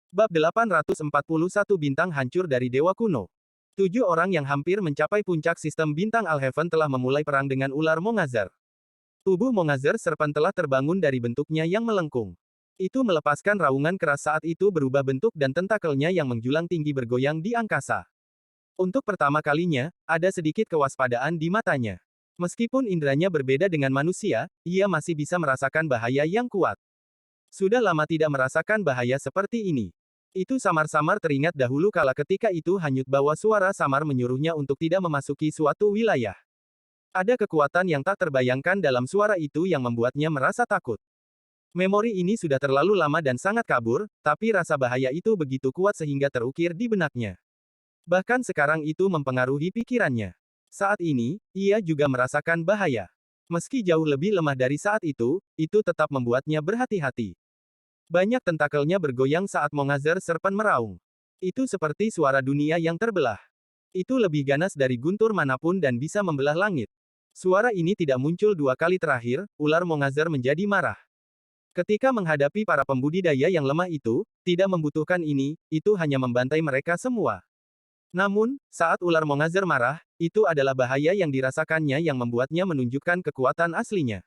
Bab 841 Bintang Hancur dari Dewa Kuno. 7 orang yang hampir mencapai puncak sistem bintang Alheaven telah memulai perang dengan ular Mongazar. Tubuh Mongazar Serpent telah terbangun dari bentuknya yang melengkung. Itu melepaskan raungan keras saat itu berubah bentuk dan tentakelnya yang menjulang tinggi bergoyang di angkasa. Untuk pertama kalinya, ada sedikit kewaspadaan di matanya. Meskipun indranya berbeda dengan manusia, ia masih bisa merasakan bahaya yang kuat. Sudah lama tidak merasakan bahaya seperti ini. Itu samar-samar teringat dahulu kala ketika itu hanyut bahwa suara samar menyuruhnya untuk tidak memasuki suatu wilayah. Ada kekuatan yang tak terbayangkan dalam suara itu yang membuatnya merasa takut. Memori ini sudah terlalu lama dan sangat kabur, tapi rasa bahaya itu begitu kuat sehingga terukir di benaknya. Bahkan sekarang itu mempengaruhi pikirannya. Saat ini, ia juga merasakan bahaya. Meski jauh lebih lemah dari saat itu tetap membuatnya berhati-hati. Banyak tentakelnya bergoyang saat Mongazar Serpent meraung. Itu seperti suara dunia yang terbelah. Itu lebih ganas dari guntur manapun dan bisa membelah langit. Suara ini tidak muncul 2 kali terakhir, ular Mongazar menjadi marah. Ketika menghadapi para pembudidaya yang lemah itu, tidak membutuhkan ini, itu hanya membantai mereka semua. Namun, saat ular Mongazar marah, itu adalah bahaya yang dirasakannya yang membuatnya menunjukkan kekuatan aslinya.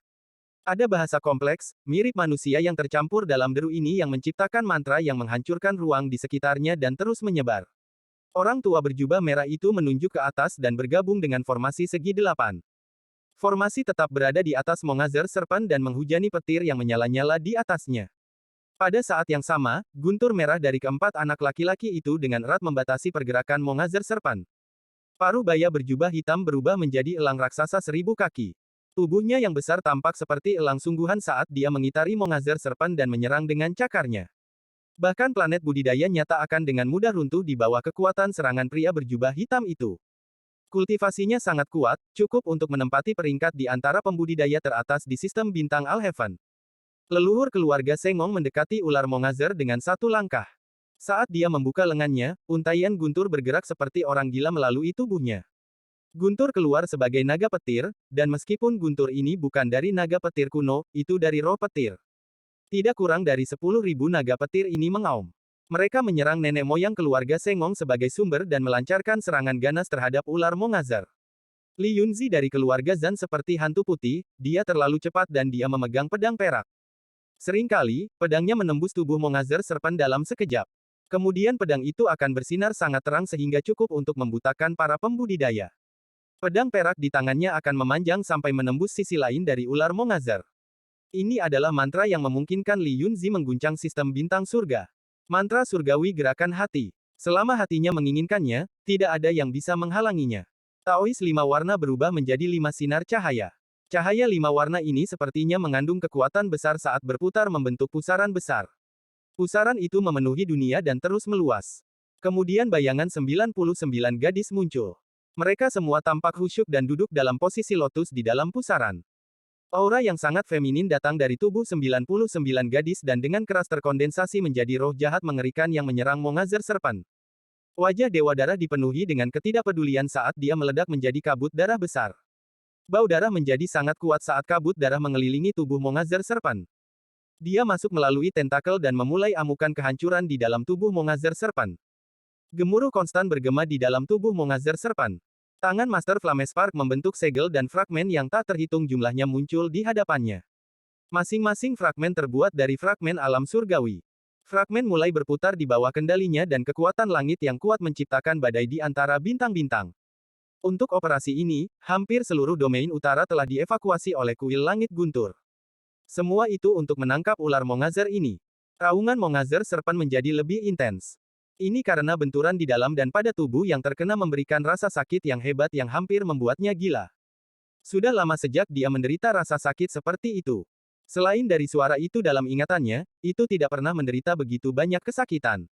Ada bahasa kompleks, mirip manusia yang tercampur dalam deru ini yang menciptakan mantra yang menghancurkan ruang di sekitarnya dan terus menyebar. Orang tua berjubah merah itu menunjuk ke atas dan bergabung dengan formasi segi 8. Formasi tetap berada di atas Mongazar Serpent dan menghujani petir yang menyala-nyala di atasnya. Pada saat yang sama, guntur merah dari keempat anak laki-laki itu dengan erat membatasi pergerakan Mongazar Serpent. Paruh baya berjubah hitam berubah menjadi elang raksasa 1000 kaki. Tubuhnya yang besar tampak seperti elang sungguhan saat dia mengitari Mongazar Serpent dan menyerang dengan cakarnya. Bahkan planet budidaya nyata akan dengan mudah runtuh di bawah kekuatan serangan pria berjubah hitam itu. Kultivasinya sangat kuat, cukup untuk menempati peringkat di antara pembudidaya teratas di sistem bintang Alheaven. Leluhur keluarga Sengong mendekati ular Mongazar dengan 1 langkah. Saat dia membuka lengannya, untaian guntur bergerak seperti orang gila melalui tubuhnya. Guntur keluar sebagai naga petir, dan meskipun guntur ini bukan dari naga petir kuno, itu dari roh petir. Tidak kurang dari 10.000 naga petir ini mengaum. Mereka menyerang nenek moyang keluarga Sengong sebagai sumber dan melancarkan serangan ganas terhadap ular Mongazar. Li Yunzi dari keluarga Zan seperti hantu putih, dia terlalu cepat dan dia memegang pedang perak. Seringkali, pedangnya menembus tubuh Mongazar Serpent dalam sekejap. Kemudian pedang itu akan bersinar sangat terang sehingga cukup untuk membutakan para pembudidaya. Pedang perak di tangannya akan memanjang sampai menembus sisi lain dari ular Mongazar. Ini adalah mantra yang memungkinkan Li Yunzi mengguncang sistem bintang surga. Mantra surgawi gerakan hati. Selama hatinya menginginkannya, tidak ada yang bisa menghalanginya. Taois 5 warna berubah menjadi 5 sinar cahaya. Cahaya 5 warna ini sepertinya mengandung kekuatan besar saat berputar membentuk pusaran besar. Pusaran itu memenuhi dunia dan terus meluas. Kemudian bayangan 99 gadis muncul. Mereka semua tampak khusyuk dan duduk dalam posisi lotus di dalam pusaran. Aura yang sangat feminin datang dari tubuh 99 gadis dan dengan keras terkondensasi menjadi roh jahat mengerikan yang menyerang Mongazar Serpent. Wajah Dewa Darah dipenuhi dengan ketidakpedulian saat dia meledak menjadi kabut darah besar. Bau darah menjadi sangat kuat saat kabut darah mengelilingi tubuh Mongazar Serpent. Dia masuk melalui tentakel dan memulai amukan kehancuran di dalam tubuh Mongazar Serpent. Gemuruh konstan bergema di dalam tubuh Mongazar Serpent. Tangan Master Flamespark membentuk segel dan fragmen yang tak terhitung jumlahnya muncul di hadapannya. Masing-masing fragmen terbuat dari fragmen alam surgawi. Fragmen mulai berputar di bawah kendalinya dan kekuatan langit yang kuat menciptakan badai di antara bintang-bintang. Untuk operasi ini, hampir seluruh domain utara telah dievakuasi oleh kuil langit guntur. Semua itu untuk menangkap ular Mongazar ini. Raungan Mongazar Serpent menjadi lebih intens. Ini karena benturan di dalam dan pada tubuh yang terkena memberikan rasa sakit yang hebat yang hampir membuatnya gila. Sudah lama sejak dia menderita rasa sakit seperti itu. Selain dari suara itu dalam ingatannya, itu tidak pernah menderita begitu banyak kesakitan.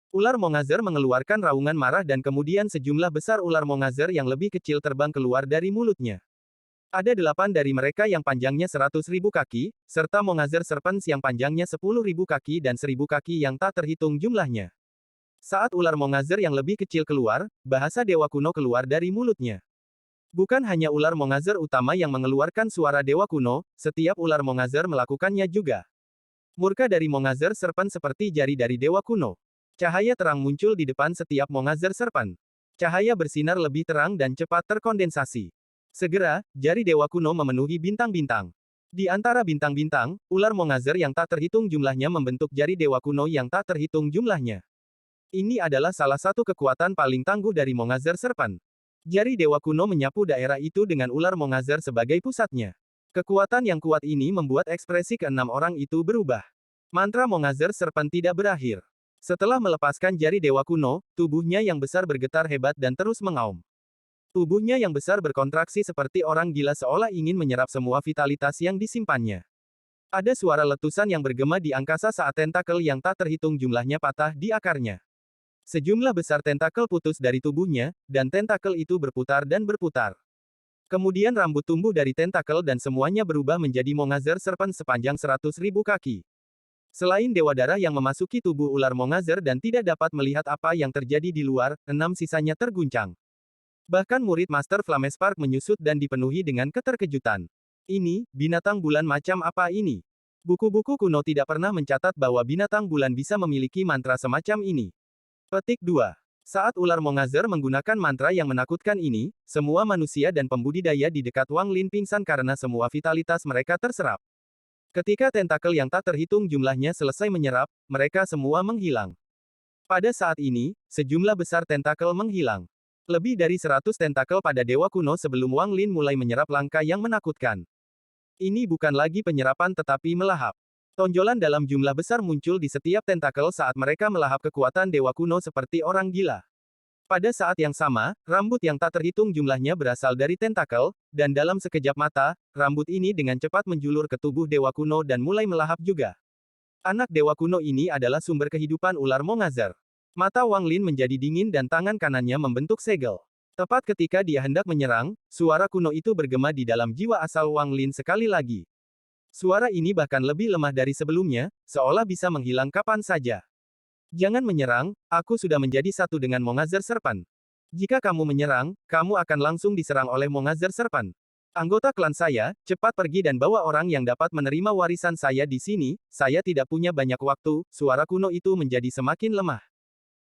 Ular Mongazar mengeluarkan raungan marah dan kemudian sejumlah besar ular Mongazar yang lebih kecil terbang keluar dari mulutnya. Ada 8 dari mereka yang panjangnya 100.000 kaki, serta Mongazar Serpents yang panjangnya 10.000 kaki dan 1.000 kaki yang tak terhitung jumlahnya. Saat ular Mongazar yang lebih kecil keluar, bahasa Dewa Kuno keluar dari mulutnya. Bukan hanya ular Mongazar utama yang mengeluarkan suara Dewa Kuno, setiap ular Mongazar melakukannya juga. Murka dari Mongazar Serpent seperti jari dari Dewa Kuno. Cahaya terang muncul di depan setiap Mongazer Serpent. Cahaya bersinar lebih terang dan cepat terkondensasi. Segera, jari Dewa Kuno memenuhi bintang-bintang. Di antara bintang-bintang, ular Mongazer yang tak terhitung jumlahnya membentuk jari Dewa Kuno yang tak terhitung jumlahnya. Ini adalah salah satu kekuatan paling tangguh dari Mongazer Serpent. Jari Dewa Kuno menyapu daerah itu dengan ular Mongazer sebagai pusatnya. Kekuatan yang kuat ini membuat ekspresi keenam orang itu berubah. Mantra Mongazer Serpent tidak berakhir. Setelah melepaskan jari Dewa Kuno, tubuhnya yang besar bergetar hebat dan terus mengaum. Tubuhnya yang besar berkontraksi seperti orang gila seolah ingin menyerap semua vitalitas yang disimpannya. Ada suara letusan yang bergema di angkasa saat tentakel yang tak terhitung jumlahnya patah di akarnya. Sejumlah besar tentakel putus dari tubuhnya, dan tentakel itu berputar dan berputar. Kemudian rambut tumbuh dari tentakel dan semuanya berubah menjadi Mongazer Serpent sepanjang 100.000 kaki. Selain Dewa Darah yang memasuki tubuh ular Mongazer dan tidak dapat melihat apa yang terjadi di luar, 6 sisanya terguncang. Bahkan murid Master Flamespark menyusut dan dipenuhi dengan keterkejutan. Ini, binatang bulan macam apa ini? Buku-buku kuno tidak pernah mencatat bahwa binatang bulan bisa memiliki mantra semacam ini. Petik 2. Saat ular Mongazer menggunakan mantra yang menakutkan ini, semua manusia dan pembudidaya di dekat Wang Lin pingsan karena semua vitalitas mereka terserap. Ketika tentakel yang tak terhitung jumlahnya selesai menyerap, mereka semua menghilang. Pada saat ini, sejumlah besar tentakel menghilang. Lebih dari 100 tentakel pada Dewa Kuno sebelum Wang Lin mulai menyerap langkah yang menakutkan. Ini bukan lagi penyerapan tetapi melahap. Tonjolan dalam jumlah besar muncul di setiap tentakel saat mereka melahap kekuatan Dewa Kuno seperti orang gila. Pada saat yang sama, rambut yang tak terhitung jumlahnya berasal dari tentakel, dan dalam sekejap mata, rambut ini dengan cepat menjulur ke tubuh Dewa Kuno dan mulai melahap juga. Anak Dewa Kuno ini adalah sumber kehidupan ular Mongazer. Mata Wang Lin menjadi dingin dan tangan kanannya membentuk segel. Tepat ketika dia hendak menyerang, suara kuno itu bergema di dalam jiwa asal Wang Lin sekali lagi. Suara ini bahkan lebih lemah dari sebelumnya, seolah bisa menghilang kapan saja. Jangan menyerang, aku sudah menjadi satu dengan Mongazer Serpent. Jika kamu menyerang, kamu akan langsung diserang oleh Mongazer Serpent. Anggota klan saya, cepat pergi dan bawa orang yang dapat menerima warisan saya di sini, saya tidak punya banyak waktu, suara kuno itu menjadi semakin lemah.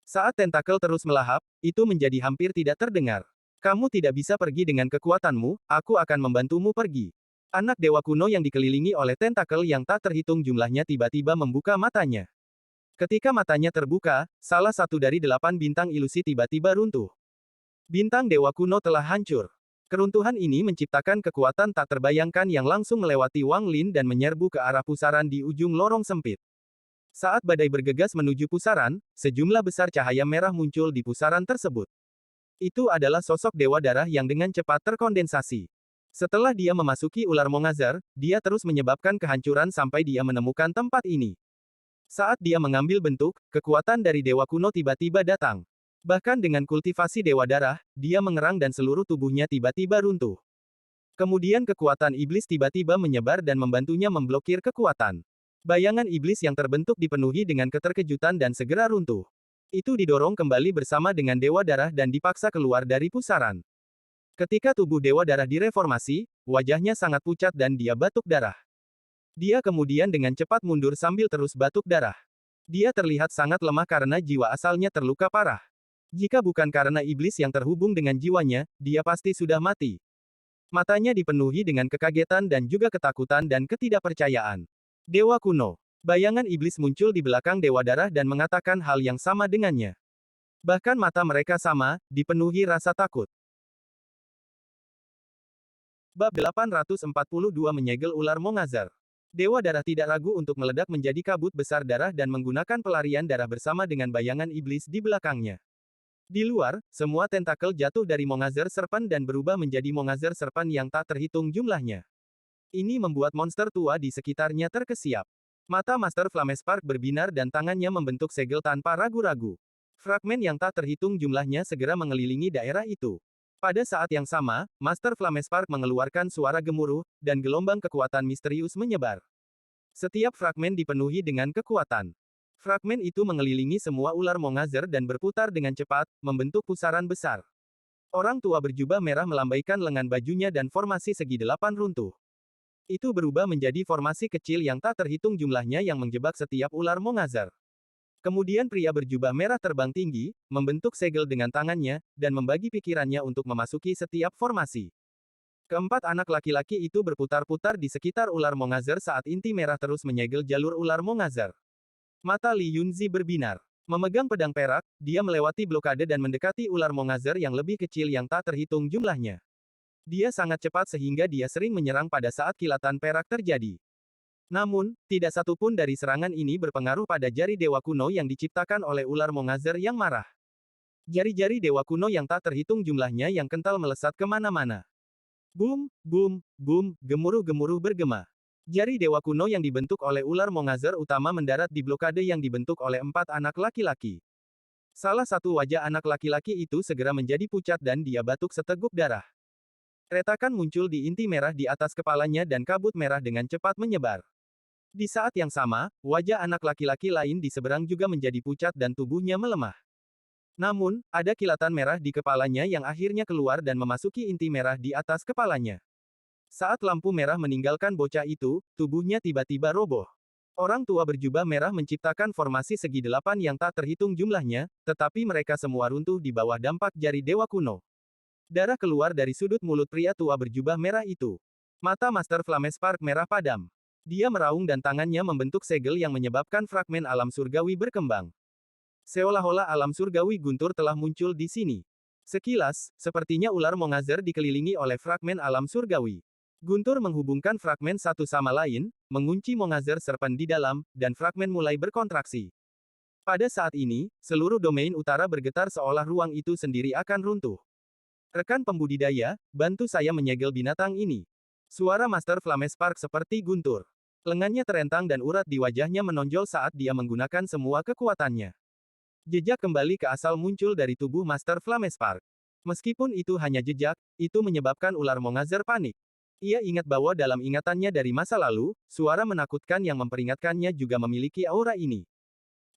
Saat tentakel terus melahap, itu menjadi hampir tidak terdengar. Kamu tidak bisa pergi dengan kekuatanmu, aku akan membantumu pergi. Anak Dewa Kuno yang dikelilingi oleh tentakel yang tak terhitung jumlahnya tiba-tiba membuka matanya. Ketika matanya terbuka, salah satu dari 8 bintang ilusi tiba-tiba runtuh. Bintang Dewa Kuno telah hancur. Keruntuhan ini menciptakan kekuatan tak terbayangkan yang langsung melewati Wang Lin dan menyerbu ke arah pusaran di ujung lorong sempit. Saat badai bergegas menuju pusaran, sejumlah besar cahaya merah muncul di pusaran tersebut. Itu adalah sosok Dewa Darah yang dengan cepat terkondensasi. Setelah dia memasuki ular Mongazer, dia terus menyebabkan kehancuran sampai dia menemukan tempat ini. Saat dia mengambil bentuk, kekuatan dari Dewa Kuno tiba-tiba datang. Bahkan dengan kultivasi Dewa Darah, dia mengerang dan seluruh tubuhnya tiba-tiba runtuh. Kemudian kekuatan iblis tiba-tiba menyebar dan membantunya memblokir kekuatan. Bayangan iblis yang terbentuk dipenuhi dengan keterkejutan dan segera runtuh. Itu didorong kembali bersama dengan Dewa Darah dan dipaksa keluar dari pusaran. Ketika tubuh Dewa Darah direformasi, wajahnya sangat pucat dan dia batuk darah. Dia kemudian dengan cepat mundur sambil terus batuk darah. Dia terlihat sangat lemah karena jiwa asalnya terluka parah. Jika bukan karena iblis yang terhubung dengan jiwanya, dia pasti sudah mati. Matanya dipenuhi dengan kekagetan dan juga ketakutan dan ketidakpercayaan. Dewa Kuno. Bayangan iblis muncul di belakang Dewa Darah dan mengatakan hal yang sama dengannya. Bahkan mata mereka sama, dipenuhi rasa takut. Bab 842 menyegel ular Mongazer. Dewa Darah tidak ragu untuk meledak menjadi kabut besar darah dan menggunakan pelarian darah bersama dengan bayangan iblis di belakangnya. Di luar, semua tentakel jatuh dari Mongazer Serpent dan berubah menjadi Mongazer Serpent yang tak terhitung jumlahnya. Ini membuat monster tua di sekitarnya terkesiap. Mata Master Flamespark berbinar dan tangannya membentuk segel tanpa ragu-ragu. Fragmen yang tak terhitung jumlahnya segera mengelilingi daerah itu. Pada saat yang sama, Master Flamespark mengeluarkan suara gemuruh, dan gelombang kekuatan misterius menyebar. Setiap fragmen dipenuhi dengan kekuatan. Fragmen itu mengelilingi semua ular Mongazer dan berputar dengan cepat, membentuk pusaran besar. Orang tua berjubah merah melambaikan lengan bajunya dan formasi segi 8 runtuh. Itu berubah menjadi formasi kecil yang tak terhitung jumlahnya yang menjebak setiap ular Mongazer. Kemudian pria berjubah merah terbang tinggi, membentuk segel dengan tangannya, dan membagi pikirannya untuk memasuki setiap formasi. Keempat anak laki-laki itu berputar-putar di sekitar ular Mongazer saat inti merah terus menyegel jalur ular Mongazer. Mata Li Yunzi berbinar. Memegang pedang perak, dia melewati blokade dan mendekati ular Mongazer yang lebih kecil yang tak terhitung jumlahnya. Dia sangat cepat sehingga dia sering menyerang pada saat kilatan perak terjadi. Namun, tidak satu pun dari serangan ini berpengaruh pada jari dewa kuno yang diciptakan oleh ular Mongazer yang marah. Jari-jari dewa kuno yang tak terhitung jumlahnya yang kental melesat kemana-mana. Boom, boom, boom, gemuruh-gemuruh bergema. Jari dewa kuno yang dibentuk oleh ular Mongazer utama mendarat di blokade yang dibentuk oleh empat anak laki-laki. Salah satu wajah anak laki-laki itu segera menjadi pucat dan dia batuk seteguk darah. Retakan muncul di inti merah di atas kepalanya dan kabut merah dengan cepat menyebar. Di saat yang sama, wajah anak laki-laki lain di seberang juga menjadi pucat dan tubuhnya melemah. Namun, ada kilatan merah di kepalanya yang akhirnya keluar dan memasuki inti merah di atas kepalanya. Saat lampu merah meninggalkan bocah itu, tubuhnya tiba-tiba roboh. Orang tua berjubah merah menciptakan formasi segi delapan yang tak terhitung jumlahnya, tetapi mereka semua runtuh di bawah dampak jari dewa kuno. Darah keluar dari sudut mulut pria tua berjubah merah itu. Mata Master Flamespark merah padam. Dia meraung dan tangannya membentuk segel yang menyebabkan fragmen alam surgawi berkembang. Seolah-olah alam surgawi guntur telah muncul di sini. Sekilas, sepertinya ular Mongazer dikelilingi oleh fragmen alam surgawi. Guntur menghubungkan fragmen satu sama lain, mengunci Mongazer Serpent di dalam, dan fragmen mulai berkontraksi. Pada saat ini, seluruh domain utara bergetar seolah ruang itu sendiri akan runtuh. Rekan pembudidaya, bantu saya menyegel binatang ini. Suara Master Flamespark seperti guntur. Lengannya terentang dan urat di wajahnya menonjol saat dia menggunakan semua kekuatannya. Jejak kembali ke asal muncul dari tubuh Master Flamespark. Meskipun itu hanya jejak, itu menyebabkan ular Mongazer panik. Ia ingat bahwa dalam ingatannya dari masa lalu, suara menakutkan yang memperingatkannya juga memiliki aura ini.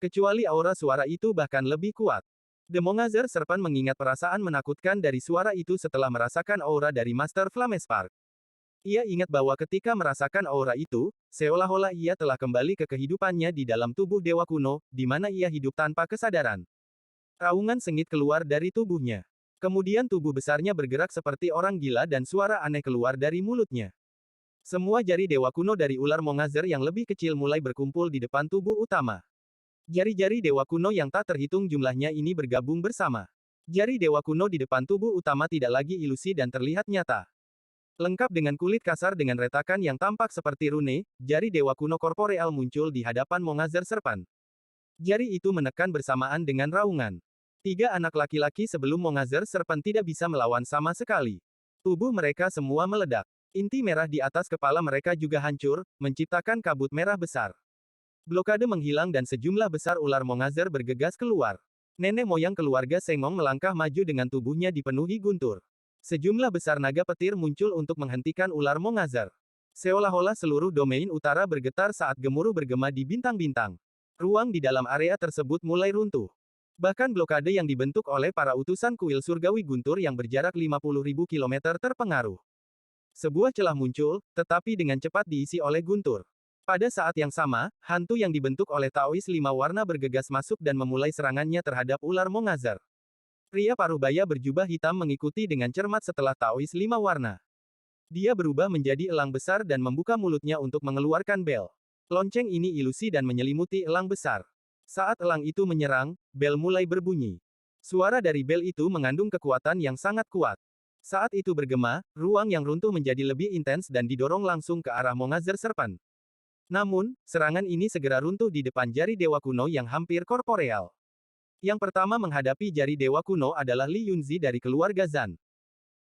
Kecuali aura suara itu bahkan lebih kuat. The Mongazer Serpent mengingat perasaan menakutkan dari suara itu setelah merasakan aura dari Master Flamespark. Ia ingat bahwa ketika merasakan aura itu, seolah-olah ia telah kembali ke kehidupannya di dalam tubuh dewa kuno, di mana ia hidup tanpa kesadaran. Raungan sengit keluar dari tubuhnya. Kemudian tubuh besarnya bergerak seperti orang gila dan suara aneh keluar dari mulutnya. Semua jari dewa kuno dari ular Mongazer yang lebih kecil mulai berkumpul di depan tubuh utama. Jari-jari dewa kuno yang tak terhitung jumlahnya ini bergabung bersama. Jari dewa kuno di depan tubuh utama tidak lagi ilusi dan terlihat nyata. Lengkap dengan kulit kasar dengan retakan yang tampak seperti rune, jari dewa kuno korporeal muncul di hadapan Mongazer Serpent. Jari itu menekan bersamaan dengan raungan. Tiga anak laki-laki sebelum Mongazer Serpent tidak bisa melawan sama sekali. Tubuh mereka semua meledak. Inti merah di atas kepala mereka juga hancur, menciptakan kabut merah besar. Blokade menghilang dan sejumlah besar ular Mongazer bergegas keluar. Nenek moyang keluarga Sengong melangkah maju dengan tubuhnya dipenuhi guntur. Sejumlah besar naga petir muncul untuk menghentikan ular Mongazer. Seolah-olah seluruh domain utara bergetar saat gemuruh bergema di bintang-bintang. Ruang di dalam area tersebut mulai runtuh. Bahkan blokade yang dibentuk oleh para utusan kuil surgawi guntur yang berjarak 50.000 kilometer terpengaruh. Sebuah celah muncul, tetapi dengan cepat diisi oleh guntur. Pada saat yang sama, hantu yang dibentuk oleh Taois lima warna bergegas masuk dan memulai serangannya terhadap ular Mongazer. Pria parubaya berjubah hitam mengikuti dengan cermat setelah Taois lima warna. Dia berubah menjadi elang besar dan membuka mulutnya untuk mengeluarkan bel. Lonceng ini ilusi dan menyelimuti elang besar. Saat elang itu menyerang, bel mulai berbunyi. Suara dari bel itu mengandung kekuatan yang sangat kuat. Saat itu bergema, ruang yang runtuh menjadi lebih intens dan didorong langsung ke arah Mongazer Serpent. Namun, serangan ini segera runtuh di depan jari dewa kuno yang hampir korporeal. Yang pertama menghadapi jari dewa kuno adalah Li Yunzi dari keluarga Zan.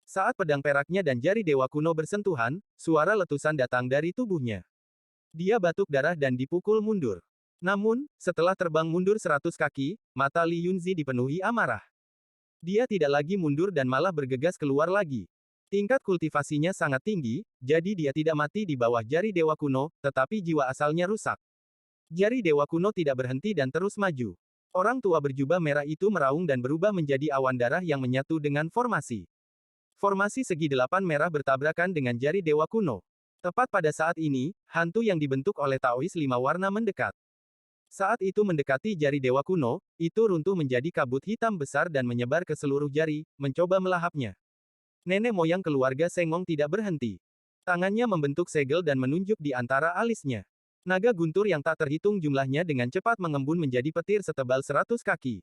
Saat pedang peraknya dan jari dewa kuno bersentuhan, suara letusan datang dari tubuhnya. Dia batuk darah dan dipukul mundur. Namun, setelah terbang mundur 100 kaki, mata Li Yunzi dipenuhi amarah. Dia tidak lagi mundur dan malah bergegas keluar lagi. Tingkat kultivasinya sangat tinggi, jadi dia tidak mati di bawah jari dewa kuno, tetapi jiwa asalnya rusak. Jari dewa kuno tidak berhenti dan terus maju. Orang tua berjubah merah itu meraung dan berubah menjadi awan darah yang menyatu dengan formasi. Formasi segi delapan merah bertabrakan dengan jari dewa kuno. Tepat pada saat ini, hantu yang dibentuk oleh Taois lima warna mendekat. Saat itu mendekati jari dewa kuno, itu runtuh menjadi kabut hitam besar dan menyebar ke seluruh jari, mencoba melahapnya. Nenek moyang keluarga Sengong tidak berhenti. Tangannya membentuk segel dan menunjuk di antara alisnya. Naga guntur yang tak terhitung jumlahnya dengan cepat mengembun menjadi petir setebal 100 kaki.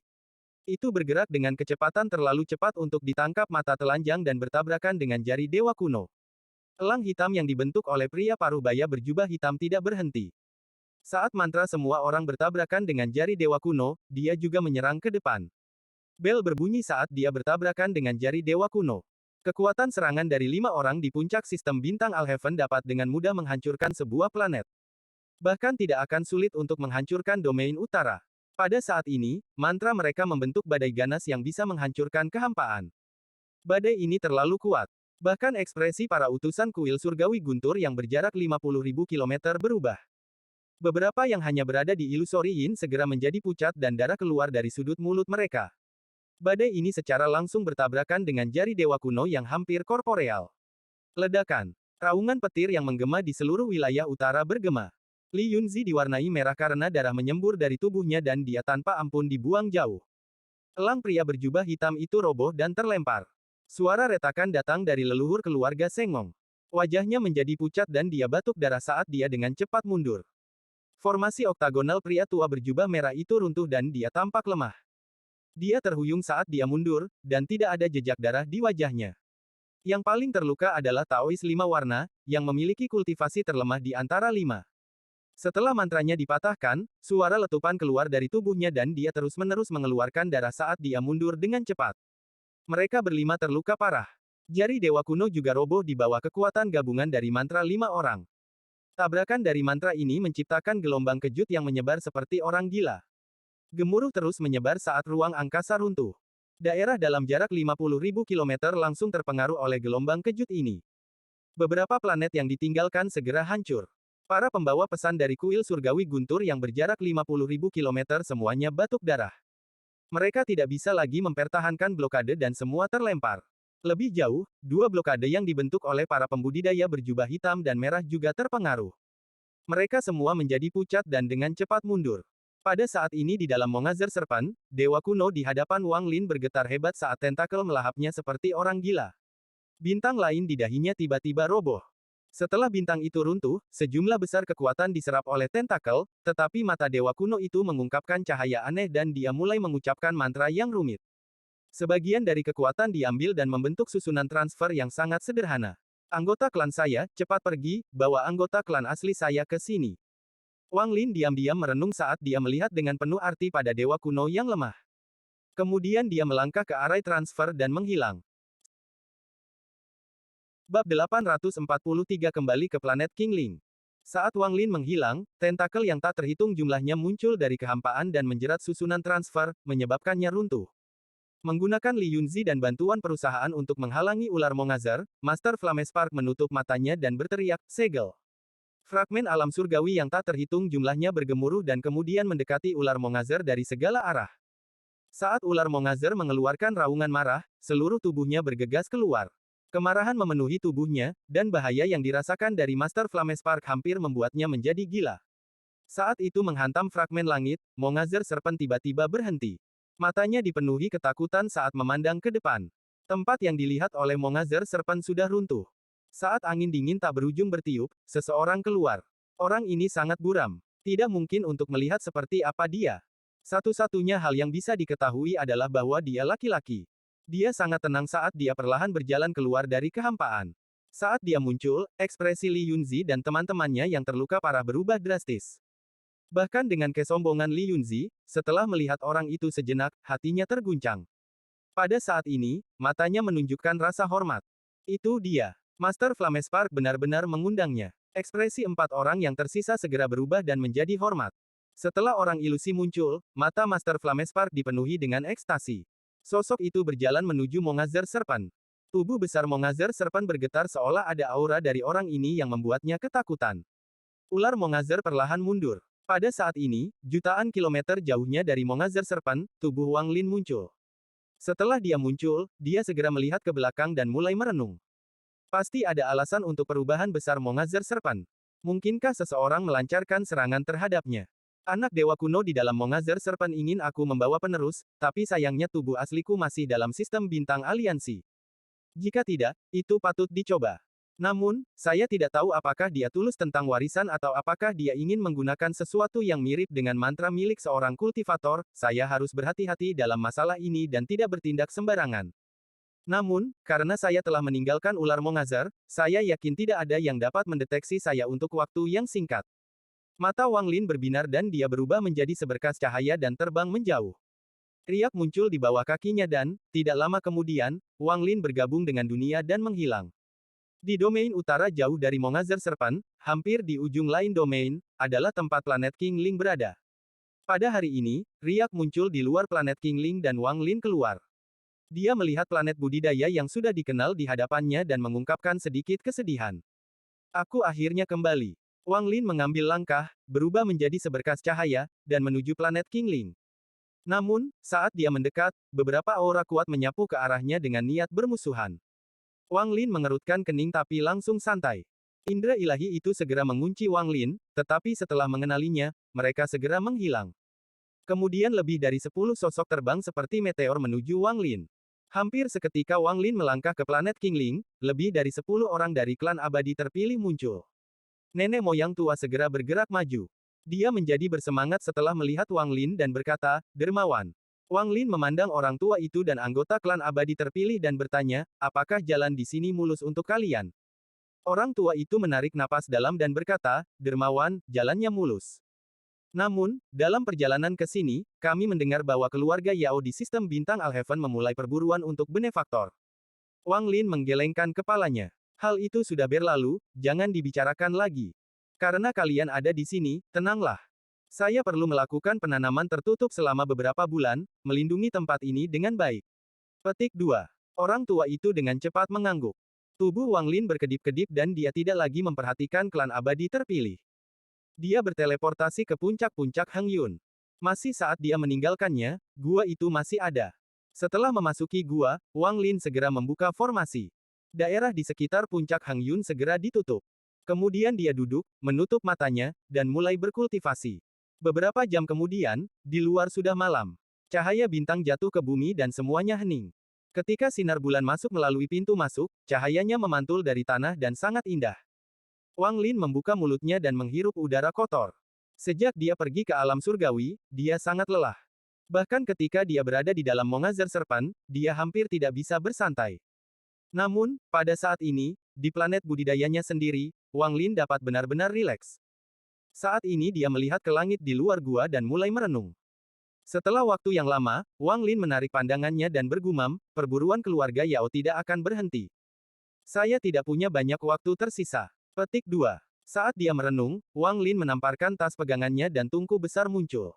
Itu bergerak dengan kecepatan terlalu cepat untuk ditangkap mata telanjang dan bertabrakan dengan jari dewa kuno. Elang hitam yang dibentuk oleh pria paruh baya berjubah hitam tidak berhenti. Saat mantra semua orang bertabrakan dengan jari dewa kuno, dia juga menyerang ke depan. Bel berbunyi saat dia bertabrakan dengan jari dewa kuno. Kekuatan serangan dari 5 orang di puncak sistem bintang Alheaven dapat dengan mudah menghancurkan sebuah planet. Bahkan tidak akan sulit untuk menghancurkan domain utara. Pada saat ini, mantra mereka membentuk badai ganas yang bisa menghancurkan kehampaan. Badai ini terlalu kuat. Bahkan ekspresi para utusan kuil surgawi guntur yang berjarak 50.000 kilometer berubah. Beberapa yang hanya berada di Illusory Yin segera menjadi pucat dan darah keluar dari sudut mulut mereka. Badai ini secara langsung bertabrakan dengan jari dewa kuno yang hampir korporeal. Ledakan. Raungan petir yang menggema di seluruh wilayah utara bergema. Li Yunzi diwarnai merah karena darah menyembur dari tubuhnya dan dia tanpa ampun dibuang jauh. Elang pria berjubah hitam itu roboh dan terlempar. Suara retakan datang dari leluhur keluarga Sengong. Wajahnya menjadi pucat dan dia batuk darah saat dia dengan cepat mundur. Formasi oktagonal pria tua berjubah merah itu runtuh dan dia tampak lemah. Dia terhuyung saat dia mundur, dan tidak ada jejak darah di wajahnya. Yang paling terluka adalah Taois 5 warna, yang memiliki kultivasi terlemah di antara 5. Setelah mantranya dipatahkan, suara letupan keluar dari tubuhnya dan dia terus-menerus mengeluarkan darah saat dia mundur dengan cepat. Mereka berlima terluka parah. Jari dewa kuno juga roboh di bawah kekuatan gabungan dari mantra 5 orang. Tabrakan dari mantra ini menciptakan gelombang kejut yang menyebar seperti orang gila. Gemuruh terus menyebar saat ruang angkasa runtuh. Daerah dalam jarak 50.000 kilometer langsung terpengaruh oleh gelombang kejut ini. Beberapa planet yang ditinggalkan segera hancur. Para pembawa pesan dari kuil surgawi guntur yang berjarak 50.000 kilometer semuanya batuk darah. Mereka tidak bisa lagi mempertahankan blokade dan semua terlempar. Lebih jauh, 2 blokade yang dibentuk oleh para pembudidaya berjubah hitam dan merah juga terpengaruh. Mereka semua menjadi pucat dan dengan cepat mundur. Pada saat ini di dalam Mongazer Serpent, Dewa Kuno di hadapan Wang Lin bergetar hebat saat tentakel melahapnya seperti orang gila. Bintang lain di dahinya tiba-tiba roboh. Setelah bintang itu runtuh, sejumlah besar kekuatan diserap oleh tentakel, tetapi mata Dewa Kuno itu mengungkapkan cahaya aneh dan dia mulai mengucapkan mantra yang rumit. Sebagian dari kekuatan diambil dan membentuk susunan transfer yang sangat sederhana. Anggota klan saya, cepat pergi, bawa anggota klan asli saya ke sini. Wang Lin diam-diam merenung saat dia melihat dengan penuh arti pada dewa kuno yang lemah. Kemudian dia melangkah ke arah transfer dan menghilang. Bab 843 kembali ke planet Qingling. Saat Wang Lin menghilang, tentakel yang tak terhitung jumlahnya muncul dari kehampaan dan menjerat susunan transfer, menyebabkannya runtuh. Menggunakan Li Yunzi dan bantuan perusahaan untuk menghalangi ular Mongazer, Master Flamespark menutup matanya dan berteriak, segel. Fragmen alam surgawi yang tak terhitung jumlahnya bergemuruh dan kemudian mendekati ular Mongazer dari segala arah. Saat ular Mongazer mengeluarkan raungan marah, seluruh tubuhnya bergegas keluar. Kemarahan memenuhi tubuhnya, dan bahaya yang dirasakan dari Master Flamespark hampir membuatnya menjadi gila. Saat itu menghantam fragmen langit, Mongazer Serpent tiba-tiba berhenti. Matanya dipenuhi ketakutan saat memandang ke depan. Tempat yang dilihat oleh Mongazer Serpent sudah runtuh. Saat angin dingin tak berujung bertiup, seseorang keluar. Orang ini sangat buram. Tidak mungkin untuk melihat seperti apa dia. Satu-satunya hal yang bisa diketahui adalah bahwa dia laki-laki. Dia sangat tenang saat dia perlahan berjalan keluar dari kehampaan. Saat dia muncul, ekspresi Li Yunzi dan teman-temannya yang terluka parah berubah drastis. Bahkan dengan kesombongan Li Yunzi, setelah melihat orang itu sejenak, hatinya terguncang. Pada saat ini, matanya menunjukkan rasa hormat. Itu dia. Master Flamespark benar-benar mengundangnya. Ekspresi 4 orang yang tersisa segera berubah dan menjadi hormat. Setelah orang ilusi muncul, mata Master Flamespark dipenuhi dengan ekstasi. Sosok itu berjalan menuju Mongazer Serpent. Tubuh besar Mongazer Serpent bergetar seolah ada aura dari orang ini yang membuatnya ketakutan. Ular Mongazer perlahan mundur. Pada saat ini, jutaan kilometer jauhnya dari Mongazer Serpent, tubuh Wang Lin muncul. Setelah dia muncul, dia segera melihat ke belakang dan mulai merenung. Pasti ada alasan untuk perubahan besar Mongazer Serpent. Mungkinkah seseorang melancarkan serangan terhadapnya? Anak dewa kuno di dalam Mongazer Serpent ingin aku membawa penerus, tapi sayangnya tubuh asliku masih dalam sistem bintang aliansi. Jika tidak, itu patut dicoba. Namun, saya tidak tahu apakah dia tulus tentang warisan atau apakah dia ingin menggunakan sesuatu yang mirip dengan mantra milik seorang kultivator. Saya harus berhati-hati dalam masalah ini dan tidak bertindak sembarangan. Namun, karena saya telah meninggalkan ular Mongazar, saya yakin tidak ada yang dapat mendeteksi saya untuk waktu yang singkat. Mata Wang Lin berbinar dan dia berubah menjadi seberkas cahaya dan terbang menjauh. Riak muncul di bawah kakinya dan, tidak lama kemudian, Wang Lin bergabung dengan dunia dan menghilang. Di domain utara jauh dari Mongazer Serpent, hampir di ujung lain domain, adalah tempat planet King Ling berada. Pada hari ini, Riak muncul di luar planet King Ling dan Wang Lin keluar. Dia melihat planet budidaya yang sudah dikenal di hadapannya dan mengungkapkan sedikit kesedihan. Aku akhirnya kembali. Wang Lin mengambil langkah, berubah menjadi seberkas cahaya, dan menuju planet King Ling. Namun, saat dia mendekat, beberapa aura kuat menyapu ke arahnya dengan niat bermusuhan. Wang Lin mengerutkan kening tapi langsung santai. Indra ilahi itu segera mengunci Wang Lin, tetapi setelah mengenalinya, mereka segera menghilang. Kemudian lebih dari 10 sosok terbang seperti meteor menuju Wang Lin. Hampir seketika Wang Lin melangkah ke planet King Ling, lebih dari 10 orang dari klan abadi terpilih muncul. Nenek moyang tua segera bergerak maju. Dia menjadi bersemangat setelah melihat Wang Lin dan berkata, "Dermawan." Wang Lin memandang orang tua itu dan anggota klan abadi terpilih dan bertanya, apakah jalan di sini mulus untuk kalian? Orang tua itu menarik napas dalam dan berkata, Dermawan, jalannya mulus. Namun, dalam perjalanan ke sini, kami mendengar bahwa keluarga Yao di sistem bintang Alheaven memulai perburuan untuk benefaktor. Wang Lin menggelengkan kepalanya. Hal itu sudah berlalu, jangan dibicarakan lagi. Karena kalian ada di sini, tenanglah. Saya perlu melakukan penanaman tertutup selama beberapa bulan, melindungi tempat ini dengan baik. Petik 2. Orang tua itu dengan cepat mengangguk. Tubuh Wang Lin berkedip-kedip dan dia tidak lagi memperhatikan klan abadi terpilih. Dia berteleportasi ke puncak-puncak Hang Yun. Masih saat dia meninggalkannya, gua itu masih ada. Setelah memasuki gua, Wang Lin segera membuka formasi. Daerah di sekitar puncak Hang Yun segera ditutup. Kemudian dia duduk, menutup matanya, dan mulai berkultivasi. Beberapa jam kemudian, di luar sudah malam. Cahaya bintang jatuh ke bumi dan semuanya hening. Ketika sinar bulan masuk melalui pintu masuk, cahayanya memantul dari tanah dan sangat indah. Wang Lin membuka mulutnya dan menghirup udara kotor. Sejak dia pergi ke alam surgawi, dia sangat lelah. Bahkan ketika dia berada di dalam Mongazer Serpent, dia hampir tidak bisa bersantai. Namun, pada saat ini, di planet budidayanya sendiri, Wang Lin dapat benar-benar rileks. Saat ini dia melihat ke langit di luar gua dan mulai merenung. Setelah waktu yang lama, Wang Lin menarik pandangannya dan bergumam, perburuan keluarga Yao tidak akan berhenti. Saya tidak punya banyak waktu tersisa. Petik 2. Saat dia merenung, Wang Lin menamparkan tas pegangannya dan tungku besar muncul.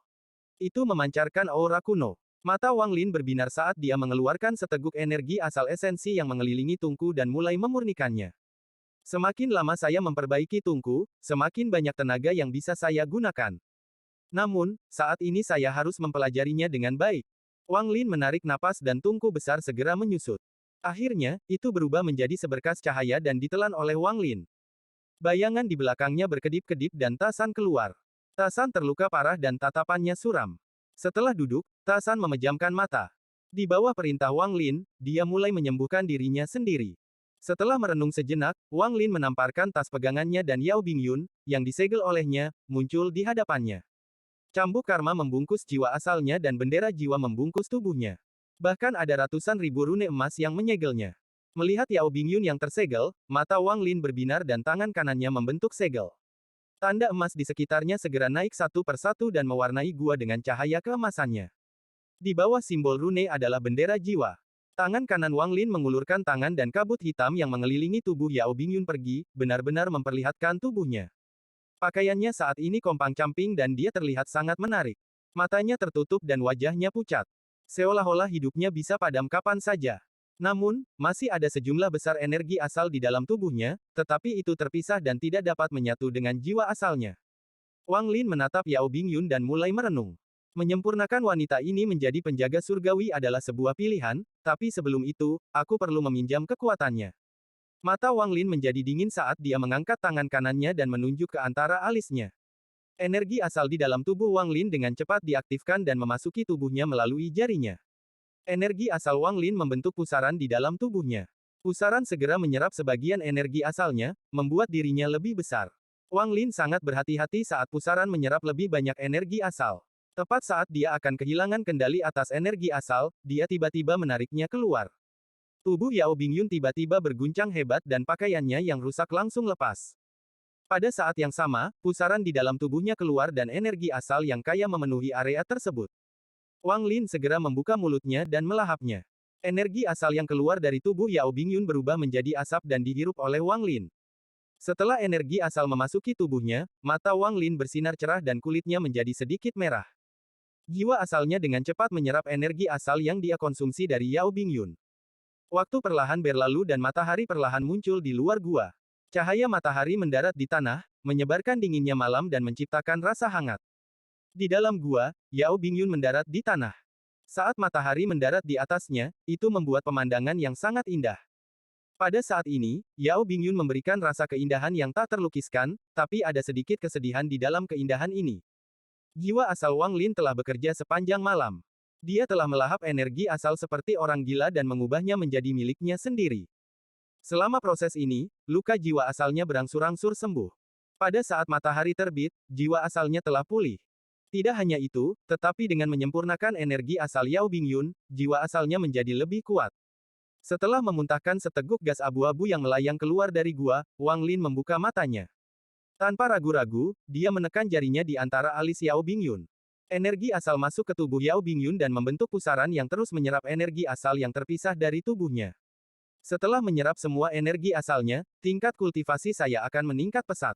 Itu memancarkan aura kuno. Mata Wang Lin berbinar saat dia mengeluarkan seteguk energi asal esensi yang mengelilingi tungku dan mulai memurnikannya. Semakin lama saya memperbaiki tungku, semakin banyak tenaga yang bisa saya gunakan. Namun, saat ini saya harus mempelajarinya dengan baik. Wang Lin menarik napas dan tungku besar segera menyusut. Akhirnya, itu berubah menjadi seberkas cahaya dan ditelan oleh Wang Lin. Bayangan di belakangnya berkedip-kedip dan Tasan keluar. Tasan terluka parah dan tatapannya suram. Setelah duduk, Tasan memejamkan mata. Di bawah perintah Wang Lin, dia mulai menyembuhkan dirinya sendiri. Setelah merenung sejenak, Wang Lin menamparkan tas pegangannya dan Yao Bingyun, yang disegel olehnya, muncul di hadapannya. Cambuk karma membungkus jiwa asalnya dan bendera jiwa membungkus tubuhnya. Bahkan ada ratusan ribu rune emas yang menyegelnya. Melihat Yao Bingyun yang tersegel, mata Wang Lin berbinar dan tangan kanannya membentuk segel. Tanda emas di sekitarnya segera naik satu persatu dan mewarnai gua dengan cahaya keemasannya. Di bawah simbol rune adalah bendera jiwa. Tangan kanan Wang Lin mengulurkan tangan dan kabut hitam yang mengelilingi tubuh Yao Bingyun pergi, benar-benar memperlihatkan tubuhnya. Pakaiannya saat ini kompang-camping dan dia terlihat sangat menarik. Matanya tertutup dan wajahnya pucat. Seolah-olah hidupnya bisa padam kapan saja. Namun, masih ada sejumlah besar energi asal di dalam tubuhnya, tetapi itu terpisah dan tidak dapat menyatu dengan jiwa asalnya. Wang Lin menatap Yao Bingyun dan mulai merenung. Menyempurnakan wanita ini menjadi penjaga surgawi adalah sebuah pilihan, tapi sebelum itu, aku perlu meminjam kekuatannya. Mata Wang Lin menjadi dingin saat dia mengangkat tangan kanannya dan menunjuk ke antara alisnya. Energi asal di dalam tubuh Wang Lin dengan cepat diaktifkan dan memasuki tubuhnya melalui jarinya. Energi asal Wang Lin membentuk pusaran di dalam tubuhnya. Pusaran segera menyerap sebagian energi asalnya, membuat dirinya lebih besar. Wang Lin sangat berhati-hati saat pusaran menyerap lebih banyak energi asal. Tepat saat dia akan kehilangan kendali atas energi asal, dia tiba-tiba menariknya keluar. Tubuh Yao Bingyun tiba-tiba berguncang hebat dan pakaiannya yang rusak langsung lepas. Pada saat yang sama, pusaran di dalam tubuhnya keluar dan energi asal yang kaya memenuhi area tersebut. Wang Lin segera membuka mulutnya dan melahapnya. Energi asal yang keluar dari tubuh Yao Bingyun berubah menjadi asap dan dihirup oleh Wang Lin. Setelah energi asal memasuki tubuhnya, mata Wang Lin bersinar cerah dan kulitnya menjadi sedikit merah. Jiwa asalnya dengan cepat menyerap energi asal yang dia konsumsi dari Yao Bingyun. Waktu perlahan berlalu dan matahari perlahan muncul di luar gua. Cahaya matahari mendarat di tanah, menyebarkan dinginnya malam dan menciptakan rasa hangat. Di dalam gua, Yao Bingyun mendarat di tanah. Saat matahari mendarat di atasnya, itu membuat pemandangan yang sangat indah. Pada saat ini, Yao Bingyun memberikan rasa keindahan yang tak terlukiskan, tapi ada sedikit kesedihan di dalam keindahan ini. Jiwa asal Wang Lin telah bekerja sepanjang malam. Dia telah melahap energi asal seperti orang gila dan mengubahnya menjadi miliknya sendiri. Selama proses ini, luka jiwa asalnya berangsur-angsur sembuh. Pada saat matahari terbit, jiwa asalnya telah pulih. Tidak hanya itu, tetapi dengan menyempurnakan energi asal Yao Bingyun, jiwa asalnya menjadi lebih kuat. Setelah memuntahkan seteguk gas abu-abu yang melayang keluar dari gua, Wang Lin membuka matanya. Tanpa ragu-ragu, dia menekan jarinya di antara alis Yao Bingyun. Energi asal masuk ke tubuh Yao Bingyun dan membentuk pusaran yang terus menyerap energi asal yang terpisah dari tubuhnya. Setelah menyerap semua energi asalnya, tingkat kultivasi saya akan meningkat pesat.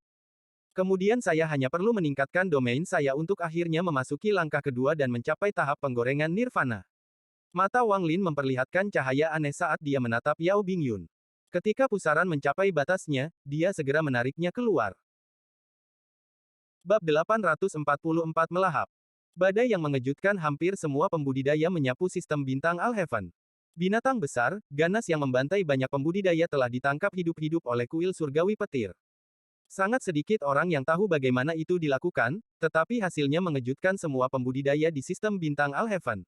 Kemudian saya hanya perlu meningkatkan domain saya untuk akhirnya memasuki langkah kedua dan mencapai tahap penggorengan nirvana. Mata Wang Lin memperlihatkan cahaya aneh saat dia menatap Yao Bingyun. Ketika pusaran mencapai batasnya, dia segera menariknya keluar. Bab 844 Melahap. Badai yang mengejutkan hampir semua pembudidaya menyapu sistem bintang Alheaven. Binatang besar, ganas yang membantai banyak pembudidaya telah ditangkap hidup-hidup oleh kuil surgawi petir. Sangat sedikit orang yang tahu bagaimana itu dilakukan, tetapi hasilnya mengejutkan semua pembudidaya di sistem bintang Alheaven.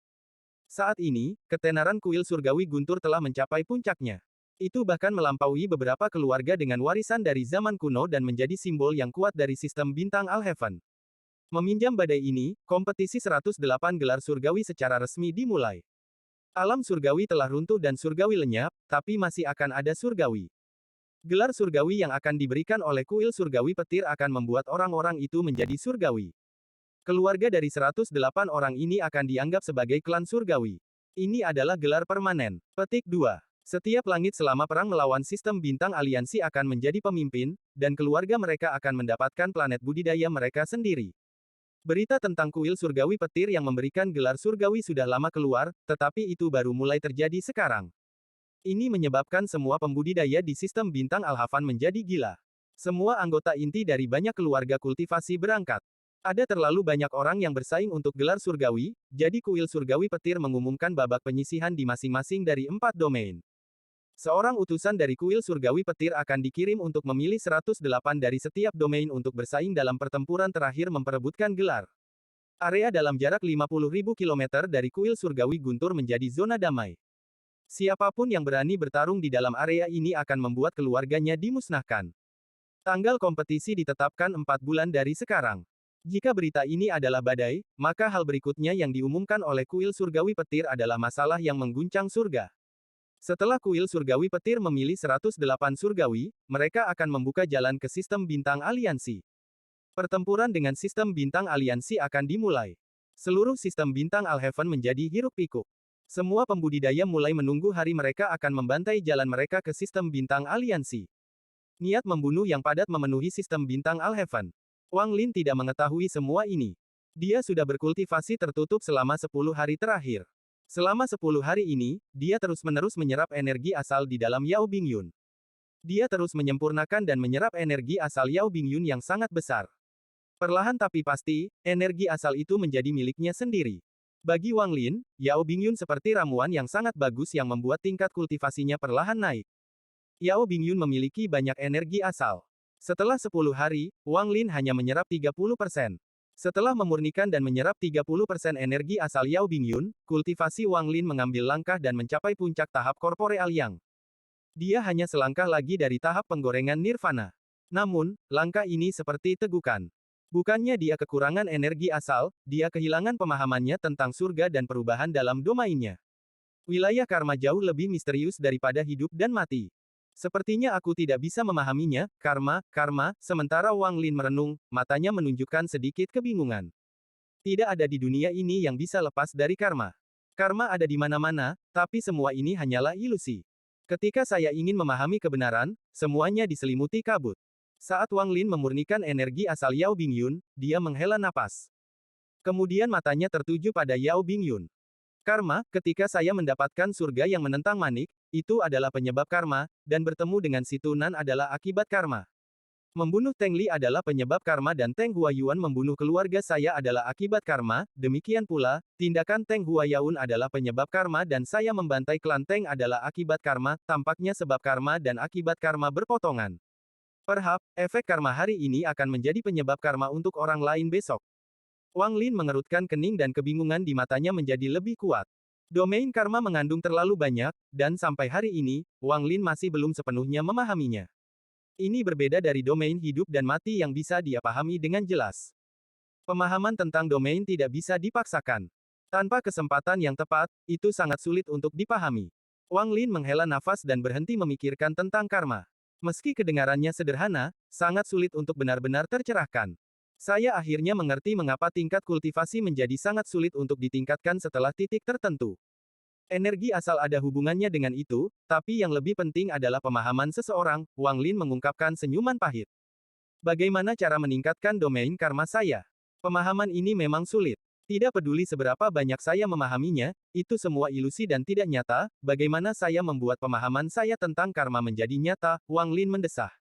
Saat ini, ketenaran kuil surgawi guntur telah mencapai puncaknya. Itu bahkan melampaui beberapa keluarga dengan warisan dari zaman kuno dan menjadi simbol yang kuat dari sistem bintang Alheaven. Meminjam badai ini, kompetisi 108 gelar surgawi secara resmi dimulai. Alam surgawi telah runtuh dan surgawi lenyap, tapi masih akan ada surgawi. Gelar surgawi yang akan diberikan oleh kuil surgawi petir akan membuat orang-orang itu menjadi surgawi. Keluarga dari 108 orang ini akan dianggap sebagai klan surgawi. Ini adalah gelar permanen. Petik 2. Setiap langit selama perang melawan sistem bintang aliansi akan menjadi pemimpin, dan keluarga mereka akan mendapatkan planet budidaya mereka sendiri. Berita tentang kuil surgawi petir yang memberikan gelar surgawi sudah lama keluar, tetapi itu baru mulai terjadi sekarang. Ini menyebabkan semua pembudidaya di sistem bintang Alhavan menjadi gila. Semua anggota inti dari banyak keluarga kultivasi berangkat. Ada terlalu banyak orang yang bersaing untuk gelar surgawi, jadi kuil surgawi petir mengumumkan babak penyisihan di masing-masing dari 4 domain. Seorang utusan dari kuil surgawi petir akan dikirim untuk memilih 108 dari setiap domain untuk bersaing dalam pertempuran terakhir memperebutkan gelar. Area dalam jarak 50.000 km dari kuil surgawi guntur menjadi zona damai. Siapapun yang berani bertarung di dalam area ini akan membuat keluarganya dimusnahkan. Tanggal kompetisi ditetapkan 4 bulan dari sekarang. Jika berita ini adalah badai, maka hal berikutnya yang diumumkan oleh kuil surgawi petir adalah masalah yang mengguncang surga. Setelah kuil surgawi petir memilih 108 surgawi, mereka akan membuka jalan ke sistem bintang aliansi. Pertempuran dengan sistem bintang aliansi akan dimulai. Seluruh sistem bintang Alheaven menjadi hiruk-pikuk. Semua pembudidaya mulai menunggu hari mereka akan membantai jalan mereka ke sistem bintang aliansi. Niat membunuh yang padat memenuhi sistem bintang Alheaven. Wang Lin tidak mengetahui semua ini. Dia sudah berkultivasi tertutup selama 10 hari terakhir. Selama 10 hari ini, dia terus-menerus menyerap energi asal di dalam Yao Bingyun. Dia terus menyempurnakan dan menyerap energi asal Yao Bingyun yang sangat besar. Perlahan tapi pasti, energi asal itu menjadi miliknya sendiri. Bagi Wang Lin, Yao Bingyun seperti ramuan yang sangat bagus yang membuat tingkat kultivasinya perlahan naik. Yao Bingyun memiliki banyak energi asal. Setelah 10 hari, Wang Lin hanya menyerap 30%. Setelah memurnikan dan menyerap 30% energi asal Yao Bingyun, kultivasi Wang Lin mengambil langkah dan mencapai puncak tahap korporeal yang. Dia hanya selangkah lagi dari tahap penggorengan nirvana. Namun, langkah ini seperti tegukan. Bukannya dia kekurangan energi asal, dia kehilangan pemahamannya tentang surga dan perubahan dalam domainnya. Wilayah karma jauh lebih misterius daripada hidup dan mati. Sepertinya aku tidak bisa memahaminya, karma, sementara Wang Lin merenung, matanya menunjukkan sedikit kebingungan. Tidak ada di dunia ini yang bisa lepas dari karma. Karma ada di mana-mana, tapi semua ini hanyalah ilusi. Ketika saya ingin memahami kebenaran, semuanya diselimuti kabut. Saat Wang Lin memurnikan energi asal Yao Bingyun, dia menghela napas. Kemudian matanya tertuju pada Yao Bingyun. Karma, ketika saya mendapatkan surga yang menentang manik, itu adalah penyebab karma, dan bertemu dengan si Tunan adalah akibat karma. Membunuh Teng Li adalah penyebab karma dan Teng Huayuan membunuh keluarga saya adalah akibat karma, demikian pula, tindakan Teng Huayuan adalah penyebab karma dan saya membantai klan Teng adalah akibat karma, tampaknya sebab karma dan akibat karma berpotongan. Perhaps, efek karma hari ini akan menjadi penyebab karma untuk orang lain besok. Wang Lin mengerutkan kening dan kebingungan di matanya menjadi lebih kuat. Domain karma mengandung terlalu banyak, dan sampai hari ini, Wang Lin masih belum sepenuhnya memahaminya. Ini berbeda dari domain hidup dan mati yang bisa dia pahami dengan jelas. Pemahaman tentang domain tidak bisa dipaksakan. Tanpa kesempatan yang tepat, itu sangat sulit untuk dipahami. Wang Lin menghela nafas dan berhenti memikirkan tentang karma. Meski kedengarannya sederhana, sangat sulit untuk benar-benar tercerahkan. Saya akhirnya mengerti mengapa tingkat kultivasi menjadi sangat sulit untuk ditingkatkan setelah titik tertentu. Energi asal ada hubungannya dengan itu, tapi yang lebih penting adalah pemahaman seseorang, Wang Lin mengungkapkan senyuman pahit. Bagaimana cara meningkatkan domain karma saya? Pemahaman ini memang sulit. Tidak peduli seberapa banyak saya memahaminya, itu semua ilusi dan tidak nyata, bagaimana saya membuat pemahaman saya tentang karma menjadi nyata, Wang Lin mendesah.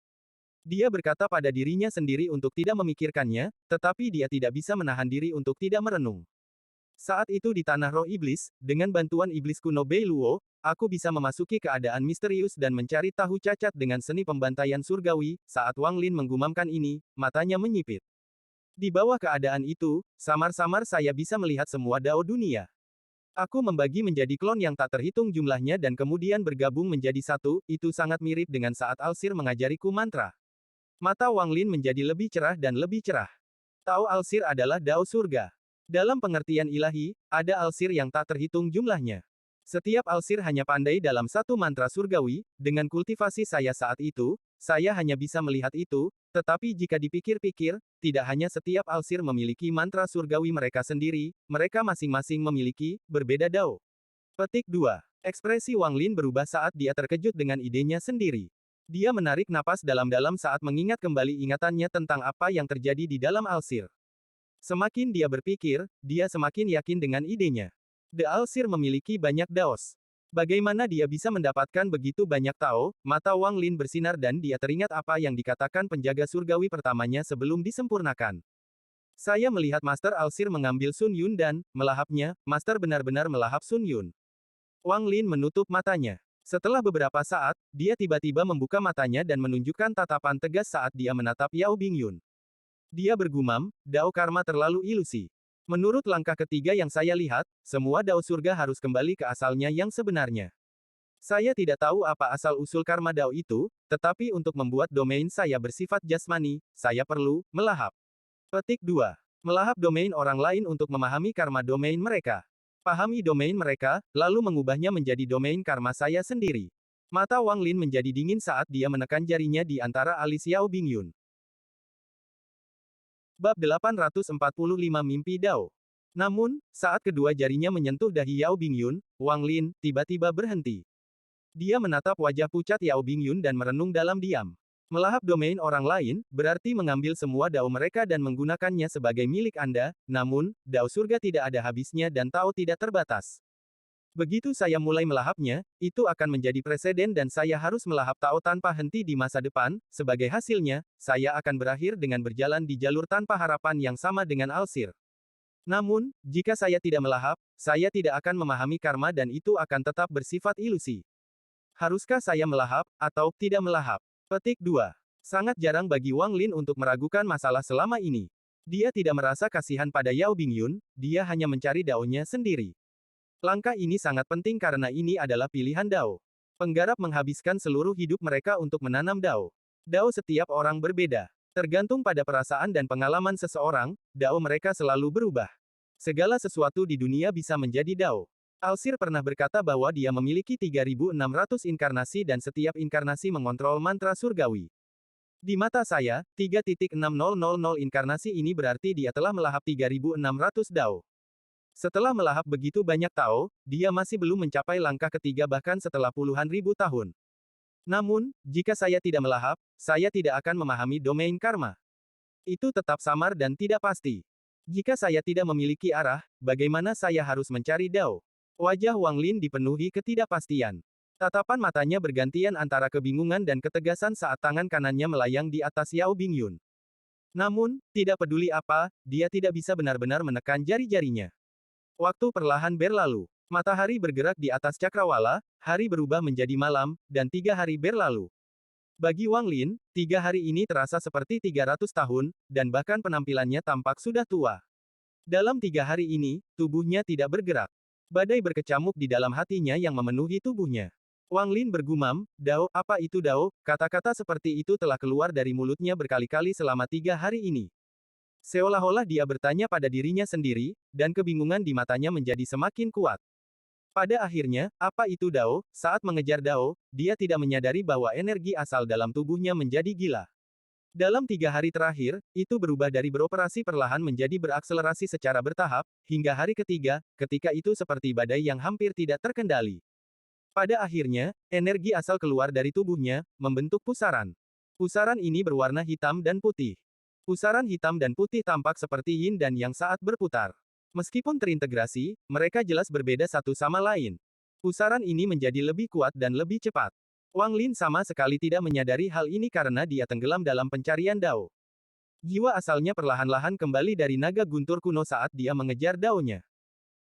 Dia berkata pada dirinya sendiri untuk tidak memikirkannya, tetapi dia tidak bisa menahan diri untuk tidak merenung. Saat itu di tanah roh iblis, dengan bantuan iblis kuno Bei Luo, aku bisa memasuki keadaan misterius dan mencari tahu cacat dengan seni pembantaian surgawi. Saat Wang Lin menggumamkan ini, matanya menyipit. Di bawah keadaan itu, samar-samar saya bisa melihat semua dao dunia. Aku membagi menjadi klon yang tak terhitung jumlahnya dan kemudian bergabung menjadi satu, itu sangat mirip dengan saat Alsir mengajariku mantra. Mata Wang Lin menjadi lebih cerah dan lebih cerah. Tao Alsir adalah dao surga. Dalam pengertian ilahi, ada Alsir yang tak terhitung jumlahnya. Setiap Alsir hanya pandai dalam satu mantra surgawi, dengan kultivasi saya saat itu, saya hanya bisa melihat itu, tetapi jika dipikir-pikir, tidak hanya setiap Alsir memiliki mantra surgawi mereka sendiri, mereka masing-masing memiliki, berbeda dao. Petik 2. Ekspresi Wang Lin berubah saat dia terkejut dengan idenya sendiri. Dia menarik napas dalam-dalam saat mengingat kembali ingatannya tentang apa yang terjadi di dalam Alsir. Semakin dia berpikir, dia semakin yakin dengan idenya. The Alsir memiliki banyak daos. Bagaimana dia bisa mendapatkan begitu banyak Tao? Mata Wang Lin bersinar dan dia teringat apa yang dikatakan penjaga surgawi pertamanya sebelum disempurnakan. Saya melihat Master Alsir mengambil Sun Yun dan, melahapnya, Master benar-benar melahap Sun Yun. Wang Lin menutup matanya. Setelah beberapa saat, dia tiba-tiba membuka matanya dan menunjukkan tatapan tegas saat dia menatap Yao Bingyun. Dia bergumam, dao karma terlalu ilusi. Menurut langkah ketiga yang saya lihat, semua dao surga harus kembali ke asalnya yang sebenarnya. Saya tidak tahu apa asal-usul karma dao itu, tetapi untuk membuat domain saya bersifat jasmani, saya perlu melahap. Petik 2. Melahap domain orang lain untuk memahami karma domain mereka. Pahami domain mereka, lalu mengubahnya menjadi domain karma saya sendiri. Mata Wang Lin menjadi dingin saat dia menekan jarinya di antara alis Yao Bingyun. Bab 845 Mimpi Dao. Namun, saat kedua jarinya menyentuh dahi Yao Bingyun, Wang Lin tiba-tiba berhenti. Dia menatap wajah pucat Yao Bingyun dan merenung dalam diam. Melahap domain orang lain, berarti mengambil semua dao mereka dan menggunakannya sebagai milik Anda, namun, dao surga tidak ada habisnya dan Tao tidak terbatas. Begitu saya mulai melahapnya, itu akan menjadi preseden dan saya harus melahap Tao tanpa henti di masa depan, sebagai hasilnya, saya akan berakhir dengan berjalan di jalur tanpa harapan yang sama dengan Alsir. Namun, jika saya tidak melahap, saya tidak akan memahami karma dan itu akan tetap bersifat ilusi. Haruskah saya melahap, atau tidak melahap? Petik 2. Sangat jarang bagi Wang Lin untuk meragukan masalah selama ini. Dia tidak merasa kasihan pada Yao Bingyun, dia hanya mencari daonya sendiri. Langkah ini sangat penting karena ini adalah pilihan dao. Penggarap menghabiskan seluruh hidup mereka untuk menanam dao. Dao setiap orang berbeda. Tergantung pada perasaan dan pengalaman seseorang, dao mereka selalu berubah. Segala sesuatu di dunia bisa menjadi dao. Alsir pernah berkata bahwa dia memiliki 3.600 inkarnasi dan setiap inkarnasi mengontrol mantra surgawi. Di mata saya, 3.6000 inkarnasi ini berarti dia telah melahap 3.600 dao. Setelah melahap begitu banyak Tao, dia masih belum mencapai langkah ketiga bahkan setelah puluhan ribu tahun. Namun, jika saya tidak melahap, saya tidak akan memahami domain karma. Itu tetap samar dan tidak pasti. Jika saya tidak memiliki arah, bagaimana saya harus mencari Dao? Wajah Wang Lin dipenuhi ketidakpastian. Tatapan matanya bergantian antara kebingungan dan ketegasan saat tangan kanannya melayang di atas Yao Bingyun. Namun, tidak peduli apa, dia tidak bisa benar-benar menekan jari-jarinya. Waktu perlahan berlalu. Matahari bergerak di atas cakrawala, hari berubah menjadi malam, dan 3 hari berlalu. Bagi Wang Lin, 3 hari ini terasa seperti 300 tahun, dan bahkan penampilannya tampak sudah tua. Dalam 3 hari ini, tubuhnya tidak bergerak. Badai berkecamuk di dalam hatinya yang memenuhi tubuhnya. Wang Lin bergumam, "Dao, apa itu Dao?" Kata-kata seperti itu telah keluar dari mulutnya berkali-kali selama 3 hari ini. Seolah-olah dia bertanya pada dirinya sendiri, dan kebingungan di matanya menjadi semakin kuat. Pada akhirnya, apa itu Dao? Saat mengejar Dao, dia tidak menyadari bahwa energi asal dalam tubuhnya menjadi gila. Dalam 3 hari terakhir, itu berubah dari beroperasi perlahan menjadi berakselerasi secara bertahap, hingga hari ketiga, ketika itu seperti badai yang hampir tidak terkendali. Pada akhirnya, energi asal keluar dari tubuhnya, membentuk pusaran. Pusaran ini berwarna hitam dan putih. Pusaran hitam dan putih tampak seperti yin dan yang saat berputar. Meskipun terintegrasi, mereka jelas berbeda satu sama lain. Pusaran ini menjadi lebih kuat dan lebih cepat. Wang Lin sama sekali tidak menyadari hal ini karena dia tenggelam dalam pencarian Dao. Jiwa asalnya perlahan-lahan kembali dari naga guntur kuno saat dia mengejar Dao-nya.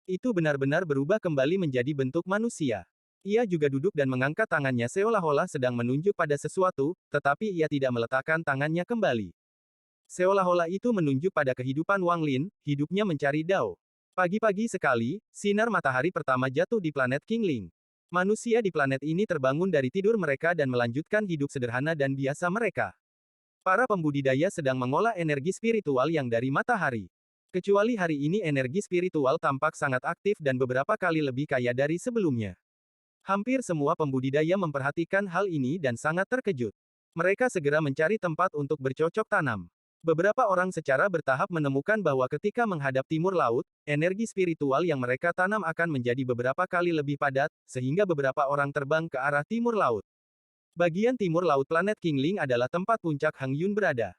Itu benar-benar berubah kembali menjadi bentuk manusia. Ia juga duduk dan mengangkat tangannya seolah-olah sedang menunjuk pada sesuatu, tetapi ia tidak meletakkan tangannya kembali. Seolah-olah itu menunjuk pada kehidupan Wang Lin, hidupnya mencari Dao. Pagi-pagi sekali, sinar matahari pertama jatuh di planet Qingling. Manusia di planet ini terbangun dari tidur mereka dan melanjutkan hidup sederhana dan biasa mereka. Para pembudidaya sedang mengolah energi spiritual yang dari matahari. Kecuali hari ini energi spiritual tampak sangat aktif dan beberapa kali lebih kaya dari sebelumnya. Hampir semua pembudidaya memperhatikan hal ini dan sangat terkejut. Mereka segera mencari tempat untuk bercocok tanam. Beberapa orang secara bertahap menemukan bahwa ketika menghadap timur laut, energi spiritual yang mereka tanam akan menjadi beberapa kali lebih padat, sehingga beberapa orang terbang ke arah timur laut. Bagian timur laut planet Qingling adalah tempat puncak Hang Yun berada.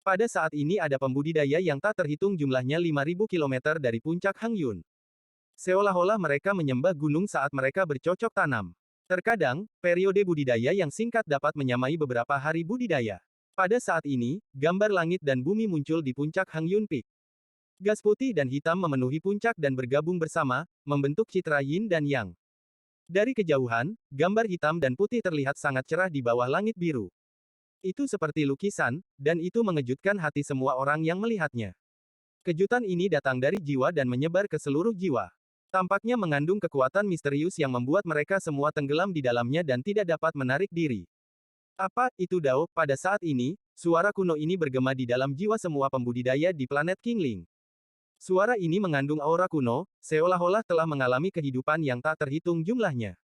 Pada saat ini ada pembudidaya yang tak terhitung jumlahnya 5.000 km dari puncak Hang Yun. Seolah-olah mereka menyembah gunung saat mereka bercocok tanam. Terkadang, periode budidaya yang singkat dapat menyamai beberapa hari budidaya. Pada saat ini, gambar langit dan bumi muncul di puncak Hang Yun Peak. Gas putih dan hitam memenuhi puncak dan bergabung bersama, membentuk citra yin dan yang. Dari kejauhan, gambar hitam dan putih terlihat sangat cerah di bawah langit biru. Itu seperti lukisan, dan itu mengejutkan hati semua orang yang melihatnya. Kejutan ini datang dari jiwa dan menyebar ke seluruh jiwa. Tampaknya mengandung kekuatan misterius yang membuat mereka semua tenggelam di dalamnya dan tidak dapat menarik diri. Apa itu Dao? Pada saat ini, suara kuno ini bergema di dalam jiwa semua pembudidaya di planet Qingling. Suara ini mengandung aura kuno, seolah-olah telah mengalami kehidupan yang tak terhitung jumlahnya.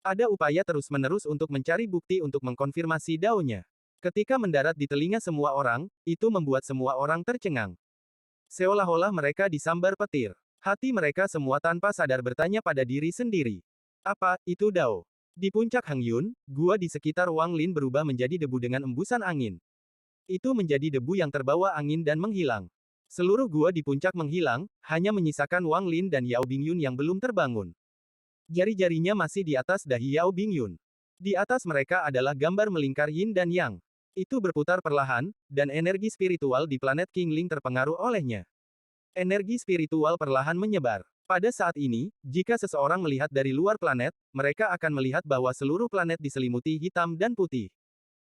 Ada upaya terus-menerus untuk mencari bukti untuk mengkonfirmasi Dao-nya. Ketika mendarat di telinga semua orang, itu membuat semua orang tercengang. Seolah-olah mereka disambar petir. Hati mereka semua tanpa sadar bertanya pada diri sendiri. Apa itu Dao? Di puncak Hang Yun, gua di sekitar Wang Lin berubah menjadi debu dengan embusan angin. Itu menjadi debu yang terbawa angin dan menghilang. Seluruh gua di puncak menghilang, hanya menyisakan Wang Lin dan Yao Bingyun yang belum terbangun. Jari-jarinya masih di atas dahi Yao Bingyun. Di atas mereka adalah gambar melingkar yin dan yang. Itu berputar perlahan, dan energi spiritual di planet Qingling terpengaruh olehnya. Energi spiritual perlahan menyebar. Pada saat ini, jika seseorang melihat dari luar planet, mereka akan melihat bahwa seluruh planet diselimuti hitam dan putih.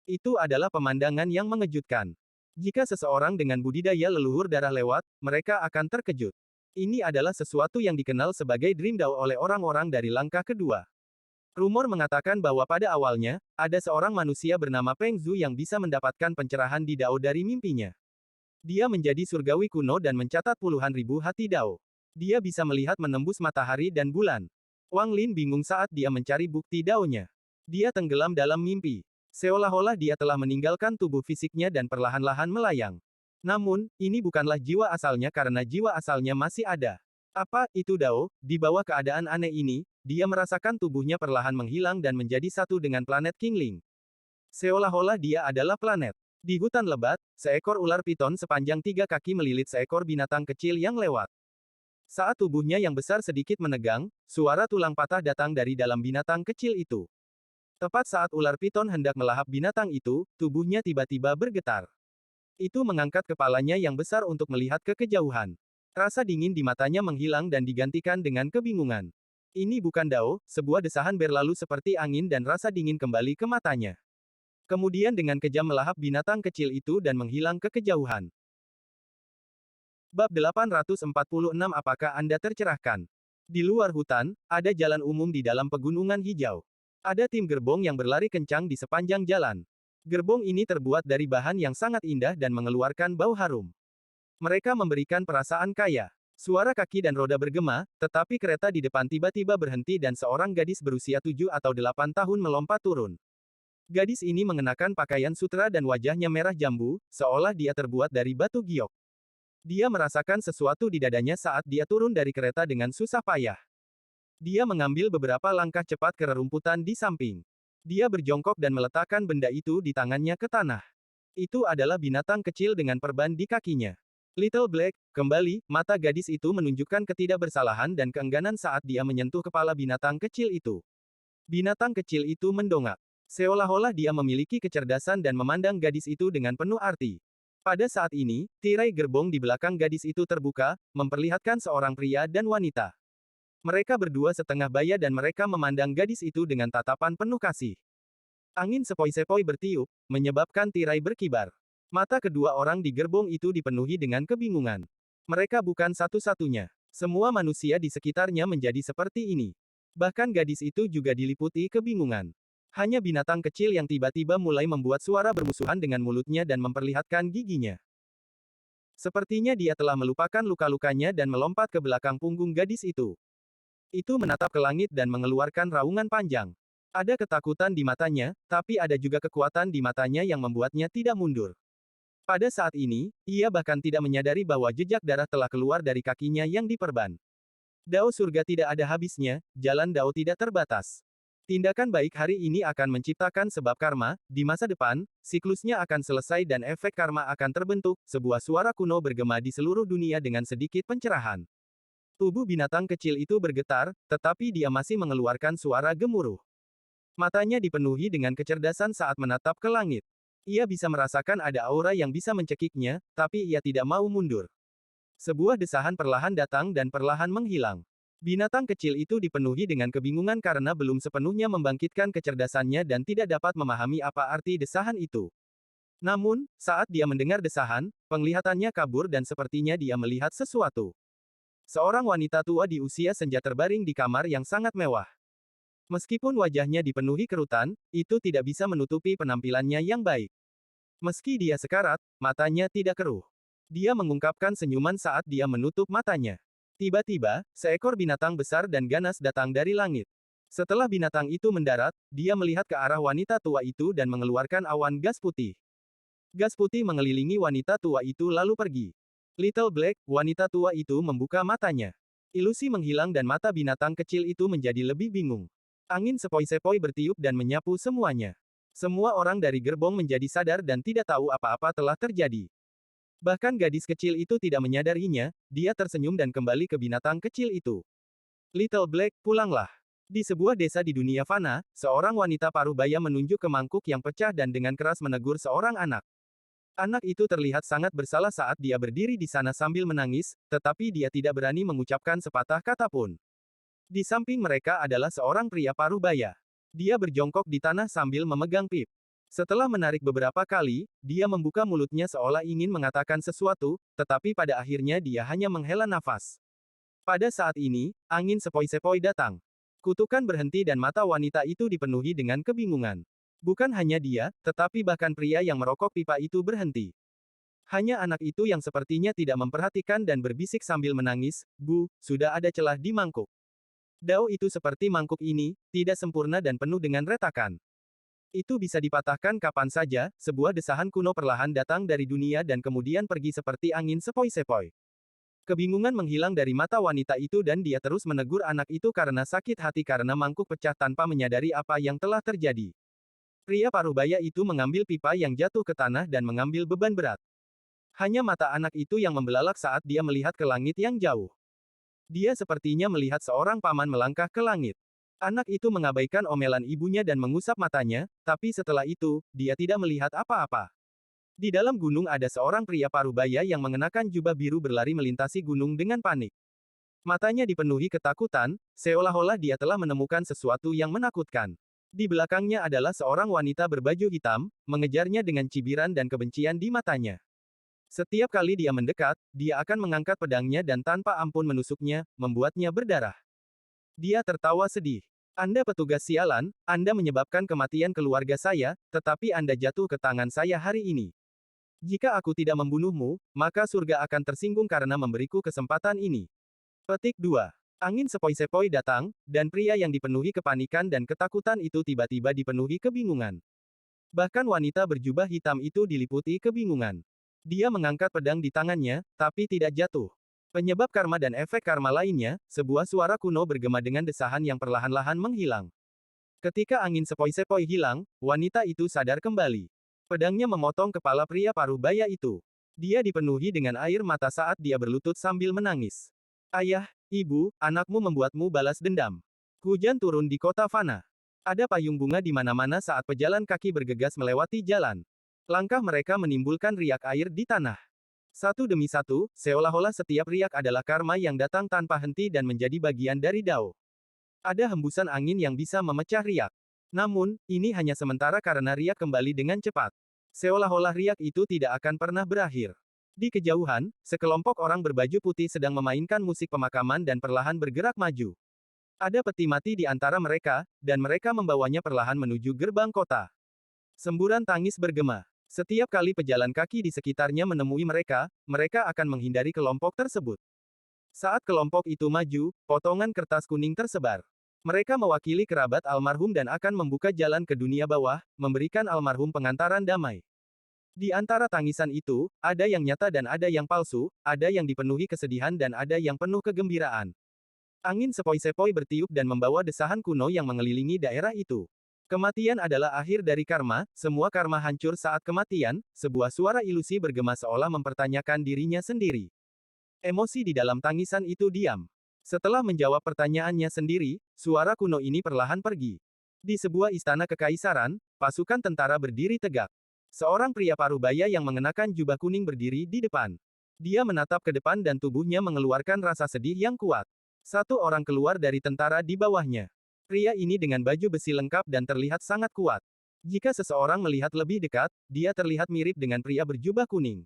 Itu adalah pemandangan yang mengejutkan. Jika seseorang dengan budidaya leluhur darah lewat, mereka akan terkejut. Ini adalah sesuatu yang dikenal sebagai Dream Dao oleh orang-orang dari langkah kedua. Rumor mengatakan bahwa pada awalnya, ada seorang manusia bernama Peng Zhu yang bisa mendapatkan pencerahan di Dao dari mimpinya. Dia menjadi surgawi kuno dan mencatat puluhan ribu hati Dao. Dia bisa melihat menembus matahari dan bulan. Wang Lin bingung saat dia mencari bukti Dao-nya. Dia tenggelam dalam mimpi. Seolah-olah dia telah meninggalkan tubuh fisiknya dan perlahan-lahan melayang. Namun, ini bukanlah jiwa asalnya karena jiwa asalnya masih ada. Apa itu Dao? Di bawah keadaan aneh ini, dia merasakan tubuhnya perlahan menghilang dan menjadi satu dengan planet Qingling. Seolah-olah dia adalah planet. Di hutan lebat, seekor ular piton sepanjang 3 kaki melilit seekor binatang kecil yang lewat. Saat tubuhnya yang besar sedikit menegang, suara tulang patah datang dari dalam binatang kecil itu. Tepat saat ular piton hendak melahap binatang itu, tubuhnya tiba-tiba bergetar. Itu mengangkat kepalanya yang besar untuk melihat ke kejauhan. Rasa dingin di matanya menghilang dan digantikan dengan kebingungan. Ini bukan Dao, sebuah desahan berlalu seperti angin dan rasa dingin kembali ke matanya. Kemudian dengan kejam melahap binatang kecil itu dan menghilang ke kejauhan. Bab 846 Apakah Anda tercerahkan? Di luar hutan, ada jalan umum di dalam pegunungan hijau. Ada tim gerbong yang berlari kencang di sepanjang jalan. Gerbong ini terbuat dari bahan yang sangat indah dan mengeluarkan bau harum. Mereka memberikan perasaan kaya. Suara kaki dan roda bergema, tetapi kereta di depan tiba-tiba berhenti dan seorang gadis berusia 7 atau 8 tahun melompat turun. Gadis ini mengenakan pakaian sutra dan wajahnya merah jambu, seolah dia terbuat dari batu giok. Dia merasakan sesuatu di dadanya saat dia turun dari kereta dengan susah payah. Dia mengambil beberapa langkah cepat ke rerumputan di samping. Dia berjongkok dan meletakkan benda itu di tangannya ke tanah. Itu adalah binatang kecil dengan perban di kakinya. Little Black, kembali, mata gadis itu menunjukkan ketidakbersalahan dan keengganan saat dia menyentuh kepala binatang kecil itu. Binatang kecil itu mendongak. Seolah-olah dia memiliki kecerdasan dan memandang gadis itu dengan penuh arti. Pada saat ini, tirai gerbong di belakang gadis itu terbuka, memperlihatkan seorang pria dan wanita. Mereka berdua setengah baya dan mereka memandang gadis itu dengan tatapan penuh kasih. Angin sepoi-sepoi bertiup, menyebabkan tirai berkibar. Mata kedua orang di gerbong itu dipenuhi dengan kebingungan. Mereka bukan satu-satunya. Semua manusia di sekitarnya menjadi seperti ini. Bahkan gadis itu juga diliputi kebingungan. Hanya binatang kecil yang tiba-tiba mulai membuat suara bermusuhan dengan mulutnya dan memperlihatkan giginya. Sepertinya dia telah melupakan luka-lukanya dan melompat ke belakang punggung gadis itu. Itu menatap ke langit dan mengeluarkan raungan panjang. Ada ketakutan di matanya, tapi ada juga kekuatan di matanya yang membuatnya tidak mundur. Pada saat ini, ia bahkan tidak menyadari bahwa jejak darah telah keluar dari kakinya yang diperban. Dao surga tidak ada habisnya, jalan Dao tidak terbatas. Tindakan baik hari ini akan menciptakan sebab karma, di masa depan, siklusnya akan selesai dan efek karma akan terbentuk, sebuah suara kuno bergema di seluruh dunia dengan sedikit pencerahan. Tubuh binatang kecil itu bergetar, tetapi dia masih mengeluarkan suara gemuruh. Matanya dipenuhi dengan kecerdasan saat menatap ke langit. Ia bisa merasakan ada aura yang bisa mencekiknya, tapi ia tidak mau mundur. Sebuah desahan perlahan datang dan perlahan menghilang. Binatang kecil itu dipenuhi dengan kebingungan karena belum sepenuhnya membangkitkan kecerdasannya dan tidak dapat memahami apa arti desahan itu. Namun, saat dia mendengar desahan, penglihatannya kabur dan sepertinya dia melihat sesuatu. Seorang wanita tua di usia senja terbaring di kamar yang sangat mewah. Meskipun wajahnya dipenuhi kerutan, itu tidak bisa menutupi penampilannya yang baik. Meski dia sekarat, matanya tidak keruh. Dia mengungkapkan senyuman saat dia menutup matanya. Tiba-tiba, seekor binatang besar dan ganas datang dari langit. Setelah binatang itu mendarat, dia melihat ke arah wanita tua itu dan mengeluarkan awan gas putih. Gas putih mengelilingi wanita tua itu lalu pergi. Little Black, wanita tua itu membuka matanya. Ilusi menghilang dan mata binatang kecil itu menjadi lebih bingung. Angin sepoi-sepoi bertiup dan menyapu semuanya. Semua orang dari gerbong menjadi sadar dan tidak tahu apa-apa telah terjadi. Bahkan gadis kecil itu tidak menyadarinya, dia tersenyum dan kembali ke binatang kecil itu. Little Black, pulanglah. Di sebuah desa di dunia fana, seorang wanita paruh baya menunjuk ke mangkuk yang pecah dan dengan keras menegur seorang anak. Anak itu terlihat sangat bersalah saat dia berdiri di sana sambil menangis, tetapi dia tidak berani mengucapkan sepatah kata pun. Di samping mereka adalah seorang pria paruh baya. Dia berjongkok di tanah sambil memegang pip. Setelah menarik beberapa kali, dia membuka mulutnya seolah ingin mengatakan sesuatu, tetapi pada akhirnya dia hanya menghela nafas. Pada saat ini, angin sepoi-sepoi datang. Kutukan berhenti dan mata wanita itu dipenuhi dengan kebingungan. Bukan hanya dia, tetapi bahkan pria yang merokok pipa itu berhenti. Hanya anak itu yang sepertinya tidak memperhatikan dan berbisik sambil menangis, "Bu, sudah ada celah di mangkuk." Dao itu seperti mangkuk ini, tidak sempurna dan penuh dengan retakan. Itu bisa dipatahkan kapan saja, sebuah desahan kuno perlahan datang dari dunia dan kemudian pergi seperti angin sepoi-sepoi. Kebingungan menghilang dari mata wanita itu dan dia terus menegur anak itu karena sakit hati karena mangkuk pecah tanpa menyadari apa yang telah terjadi. Pria parubaya itu mengambil pipa yang jatuh ke tanah dan mengambil beban berat. Hanya mata anak itu yang membelalak saat dia melihat ke langit yang jauh. Dia sepertinya melihat seorang paman melangkah ke langit. Anak itu mengabaikan omelan ibunya dan mengusap matanya, tapi setelah itu, dia tidak melihat apa-apa. Di dalam gunung ada seorang pria parubaya yang mengenakan jubah biru berlari melintasi gunung dengan panik. Matanya dipenuhi ketakutan, seolah-olah dia telah menemukan sesuatu yang menakutkan. Di belakangnya adalah seorang wanita berbaju hitam, mengejarnya dengan cibiran dan kebencian di matanya. Setiap kali dia mendekat, dia akan mengangkat pedangnya dan tanpa ampun menusuknya, membuatnya berdarah. Dia tertawa sedih. Anda petugas sialan, Anda menyebabkan kematian keluarga saya, tetapi Anda jatuh ke tangan saya hari ini. Jika aku tidak membunuhmu, maka surga akan tersinggung karena memberiku kesempatan ini. Petik 2. Angin sepoi-sepoi datang, dan pria yang dipenuhi kepanikan dan ketakutan itu tiba-tiba dipenuhi kebingungan. Bahkan wanita berjubah hitam itu diliputi kebingungan. Dia mengangkat pedang di tangannya, tapi tidak jatuh. Penyebab karma dan efek karma lainnya, sebuah suara kuno bergema dengan desahan yang perlahan-lahan menghilang. Ketika angin sepoi-sepoi hilang, wanita itu sadar kembali. Pedangnya memotong kepala pria parubaya itu. Dia dipenuhi dengan air mata saat dia berlutut sambil menangis. Ayah, ibu, anakmu membuatmu balas dendam. Hujan turun di kota Fana. Ada payung bunga di mana-mana saat pejalan kaki bergegas melewati jalan. Langkah mereka menimbulkan riak air di tanah. Satu demi satu, seolah-olah setiap riak adalah karma yang datang tanpa henti dan menjadi bagian dari Dao. Ada hembusan angin yang bisa memecah riak. Namun, ini hanya sementara karena riak kembali dengan cepat. Seolah-olah riak itu tidak akan pernah berakhir. Di kejauhan, sekelompok orang berbaju putih sedang memainkan musik pemakaman dan perlahan bergerak maju. Ada peti mati di antara mereka, dan mereka membawanya perlahan menuju gerbang kota. Semburan tangis bergema. Setiap kali pejalan kaki di sekitarnya menemui mereka, mereka akan menghindari kelompok tersebut. Saat kelompok itu maju, potongan kertas kuning tersebar. Mereka mewakili kerabat almarhum dan akan membuka jalan ke dunia bawah, memberikan almarhum pengantaran damai. Di antara tangisan itu, ada yang nyata dan ada yang palsu, ada yang dipenuhi kesedihan dan ada yang penuh kegembiraan. Angin sepoi-sepoi bertiup dan membawa desahan kuno yang mengelilingi daerah itu. Kematian adalah akhir dari karma, semua karma hancur saat kematian, sebuah suara ilusi bergema seolah mempertanyakan dirinya sendiri. Emosi di dalam tangisan itu diam. Setelah menjawab pertanyaannya sendiri, suara kuno ini perlahan pergi. Di sebuah istana kekaisaran, pasukan tentara berdiri tegak. Seorang pria parubaya yang mengenakan jubah kuning berdiri di depan. Dia menatap ke depan dan tubuhnya mengeluarkan rasa sedih yang kuat. Satu orang keluar dari tentara di bawahnya. Pria ini dengan baju besi lengkap dan terlihat sangat kuat. Jika seseorang melihat lebih dekat, dia terlihat mirip dengan pria berjubah kuning.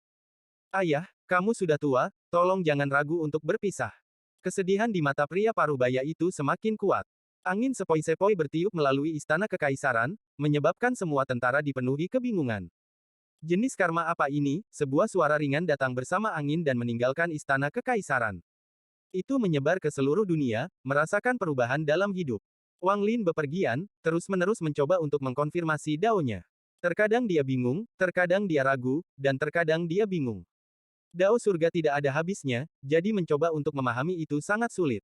Ayah, kamu sudah tua, tolong jangan ragu untuk berpisah. Kesedihan di mata pria parubaya itu semakin kuat. Angin sepoi-sepoi bertiup melalui istana kekaisaran, menyebabkan semua tentara dipenuhi kebingungan. Jenis karma apa ini? Sebuah suara ringan datang bersama angin dan meninggalkan istana kekaisaran. Itu menyebar ke seluruh dunia, merasakan perubahan dalam hidup. Wang Lin bepergian, terus-menerus mencoba untuk mengkonfirmasi Dao-nya. Terkadang dia bingung, terkadang dia ragu, dan terkadang dia bingung. Dao surga tidak ada habisnya, jadi mencoba untuk memahami itu sangat sulit.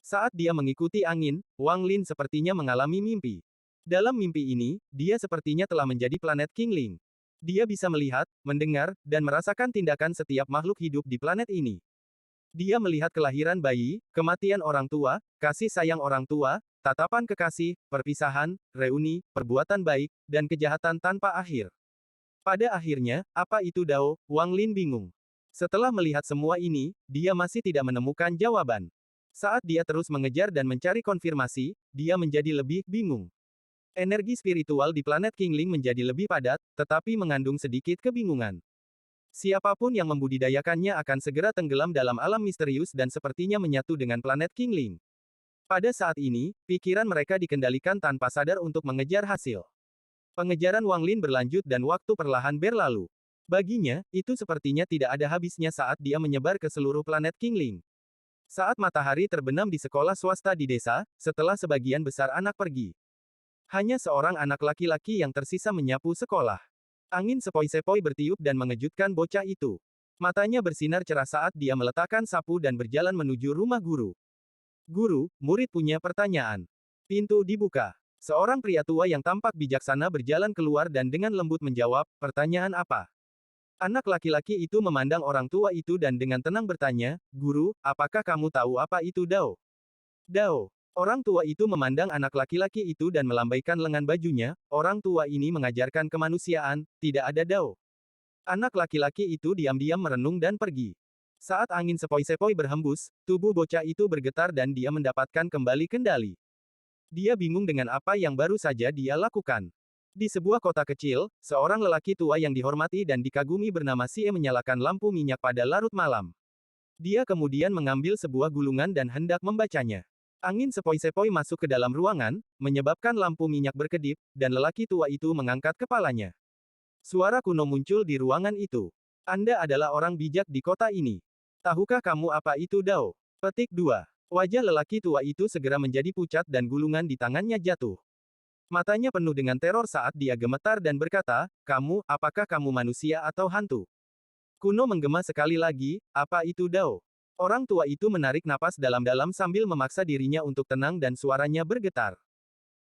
Saat dia mengikuti angin, Wang Lin sepertinya mengalami mimpi. Dalam mimpi ini, dia sepertinya telah menjadi planet King Ling. Dia bisa melihat, mendengar, dan merasakan tindakan setiap makhluk hidup di planet ini. Dia melihat kelahiran bayi, kematian orang tua, kasih sayang orang tua, tatapan kekasih, perpisahan, reuni, perbuatan baik, dan kejahatan tanpa akhir. Pada akhirnya, apa itu Dao? Wang Lin bingung. Setelah melihat semua ini, dia masih tidak menemukan jawaban. Saat dia terus mengejar dan mencari konfirmasi, dia menjadi lebih bingung. Energi spiritual di planet Kingling menjadi lebih padat, tetapi mengandung sedikit kebingungan. Siapapun yang membudidayakannya akan segera tenggelam dalam alam misterius dan sepertinya menyatu dengan planet Kingling. Pada saat ini, pikiran mereka dikendalikan tanpa sadar untuk mengejar hasil. Pengejaran Wang Lin berlanjut dan waktu perlahan berlalu. Baginya, itu sepertinya tidak ada habisnya saat dia menyebar ke seluruh planet Kingling. Saat matahari terbenam di sekolah swasta di desa, setelah sebagian besar anak pergi. Hanya seorang anak laki-laki yang tersisa menyapu sekolah. Angin sepoi-sepoi bertiup dan mengejutkan bocah itu. Matanya bersinar cerah saat dia meletakkan sapu dan berjalan menuju rumah guru. Guru, murid punya pertanyaan. Pintu dibuka. Seorang pria tua yang tampak bijaksana berjalan keluar dan dengan lembut menjawab, "Pertanyaan apa?" Anak laki-laki itu memandang orang tua itu dan dengan tenang bertanya, "Guru, apakah kamu tahu apa itu Dao?" Dao. Orang tua itu memandang anak laki-laki itu dan melambaikan lengan bajunya, orang tua ini mengajarkan kemanusiaan, tidak ada Dao. Anak laki-laki itu diam-diam merenung dan pergi. Saat angin sepoi-sepoi berhembus, tubuh bocah itu bergetar dan dia mendapatkan kembali kendali. Dia bingung dengan apa yang baru saja dia lakukan. Di sebuah kota kecil, seorang lelaki tua yang dihormati dan dikagumi bernama Sie menyalakan lampu minyak pada larut malam. Dia kemudian mengambil sebuah gulungan dan hendak membacanya. Angin sepoi-sepoi masuk ke dalam ruangan, menyebabkan lampu minyak berkedip, dan lelaki tua itu mengangkat kepalanya. Suara kuno muncul di ruangan itu. Anda adalah orang bijak di kota ini. Tahukah kamu apa itu Dao? Petik 2. Wajah lelaki tua itu segera menjadi pucat dan gulungan di tangannya jatuh. Matanya penuh dengan teror saat dia gemetar dan berkata, "Kamu, apakah kamu manusia atau hantu?" Kuno menggema sekali lagi, "Apa itu Dao?" Orang tua itu menarik napas dalam-dalam sambil memaksa dirinya untuk tenang dan suaranya bergetar.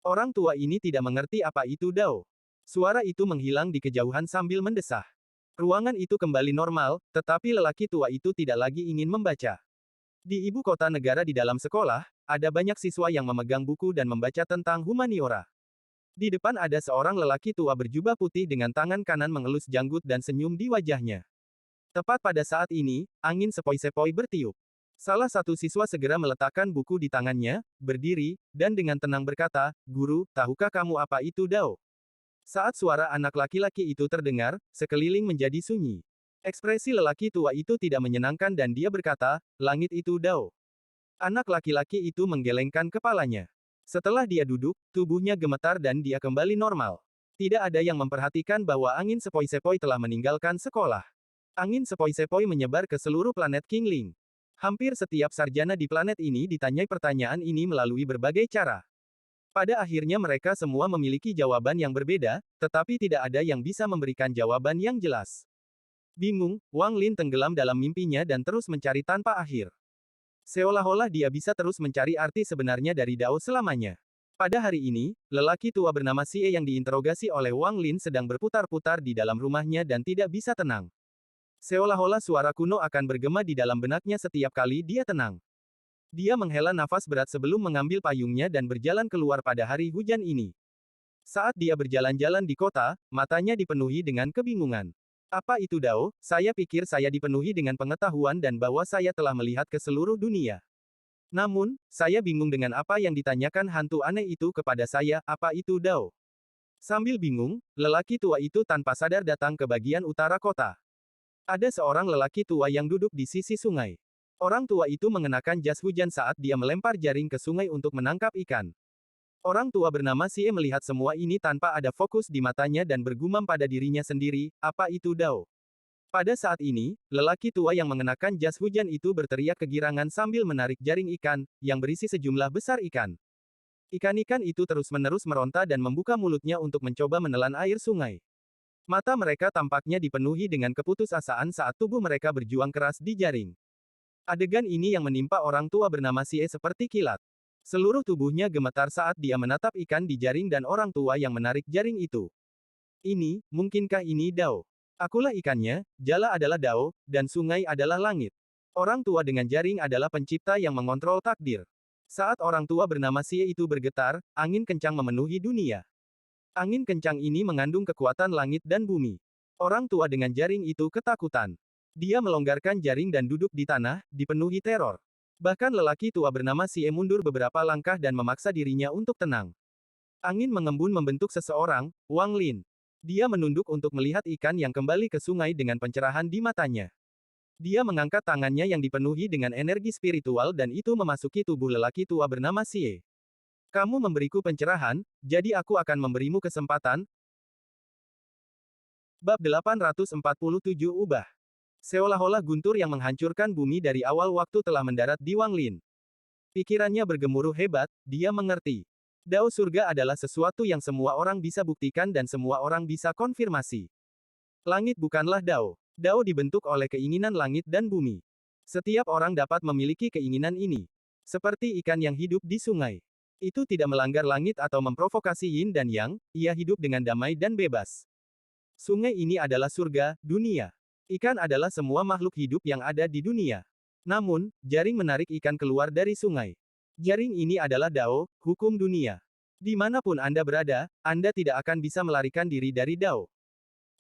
Orang tua ini tidak mengerti apa itu Dao. Suara itu menghilang di kejauhan sambil mendesah. Ruangan itu kembali normal, tetapi lelaki tua itu tidak lagi ingin membaca. Di ibu kota negara di dalam sekolah, ada banyak siswa yang memegang buku dan membaca tentang humaniora. Di depan ada seorang lelaki tua berjubah putih dengan tangan kanan mengelus janggut dan senyum di wajahnya. Tepat pada saat ini, angin sepoi-sepoi bertiup. Salah satu siswa segera meletakkan buku di tangannya, berdiri, dan dengan tenang berkata, "Guru, tahukah kamu apa itu Dao?" Saat suara anak laki-laki itu terdengar, sekeliling menjadi sunyi. Ekspresi lelaki tua itu tidak menyenangkan dan dia berkata, "Langit itu Dao." Anak laki-laki itu menggelengkan kepalanya. Setelah dia duduk, tubuhnya gemetar dan dia kembali normal. Tidak ada yang memperhatikan bahwa angin sepoi-sepoi telah meninggalkan sekolah. Angin sepoi-sepoi menyebar ke seluruh planet Kingling. Hampir setiap sarjana di planet ini ditanyai pertanyaan ini melalui berbagai cara. Pada akhirnya mereka semua memiliki jawaban yang berbeda, tetapi tidak ada yang bisa memberikan jawaban yang jelas. Bingung, Wang Lin tenggelam dalam mimpinya dan terus mencari tanpa akhir. Seolah-olah dia bisa terus mencari arti sebenarnya dari Dao selamanya. Pada hari ini, lelaki tua bernama Sie yang diinterogasi oleh Wang Lin sedang berputar-putar di dalam rumahnya dan tidak bisa tenang. Seolah-olah suara kuno akan bergema di dalam benaknya setiap kali dia tenang. Dia menghela nafas berat sebelum mengambil payungnya dan berjalan keluar pada hari hujan ini. Saat dia berjalan-jalan di kota, matanya dipenuhi dengan kebingungan. Apa itu Dao? Saya pikir saya dipenuhi dengan pengetahuan dan bahwa saya telah melihat ke seluruh dunia. Namun, saya bingung dengan apa yang ditanyakan hantu aneh itu kepada saya, apa itu Dao? Sambil bingung, lelaki tua itu tanpa sadar datang ke bagian utara kota. Ada seorang lelaki tua yang duduk di sisi sungai. Orang tua itu mengenakan jas hujan saat dia melempar jaring ke sungai untuk menangkap ikan. Orang tua bernama Sie melihat semua ini tanpa ada fokus di matanya dan bergumam pada dirinya sendiri, apa itu Dao? Pada saat ini, lelaki tua yang mengenakan jas hujan itu berteriak kegirangan sambil menarik jaring ikan, yang berisi sejumlah besar ikan. Ikan-ikan itu terus-menerus meronta dan membuka mulutnya untuk mencoba menelan air sungai. Mata mereka tampaknya dipenuhi dengan keputusasaan saat tubuh mereka berjuang keras di jaring. Adegan ini yang menimpa orang tua bernama Sie seperti kilat. Seluruh tubuhnya gemetar saat dia menatap ikan di jaring dan orang tua yang menarik jaring itu. Mungkinkah ini Dao? Akulah ikannya, jala adalah Dao, dan sungai adalah langit. Orang tua dengan jaring adalah pencipta yang mengontrol takdir. Saat orang tua bernama Sie itu bergetar, angin kencang memenuhi dunia. Angin kencang ini mengandung kekuatan langit dan bumi. Orang tua dengan jaring itu ketakutan. Dia melonggarkan jaring dan duduk di tanah, dipenuhi teror. Bahkan lelaki tua bernama Sie mundur beberapa langkah dan memaksa dirinya untuk tenang. Angin mengembun membentuk seseorang, Wang Lin. Dia menunduk untuk melihat ikan yang kembali ke sungai dengan pencerahan di matanya. Dia mengangkat tangannya yang dipenuhi dengan energi spiritual dan itu memasuki tubuh lelaki tua bernama Xie. Kamu memberiku pencerahan, jadi aku akan memberimu kesempatan. Bab 847 Ubah. Seolah-olah guntur yang menghancurkan bumi dari awal waktu telah mendarat di Wang Lin. Pikirannya bergemuruh hebat, dia mengerti. Dao surga adalah sesuatu yang semua orang bisa buktikan dan semua orang bisa konfirmasi. Langit bukanlah Dao. Dao dibentuk oleh keinginan langit dan bumi. Setiap orang dapat memiliki keinginan ini. Seperti ikan yang hidup di sungai. Itu tidak melanggar langit atau memprovokasi yin dan yang, ia hidup dengan damai dan bebas. Sungai ini adalah surga, dunia. Ikan adalah semua makhluk hidup yang ada di dunia. Namun, jaring menarik ikan keluar dari sungai. Jaring ini adalah Dao, hukum dunia. Dimanapun Anda berada, Anda tidak akan bisa melarikan diri dari Dao.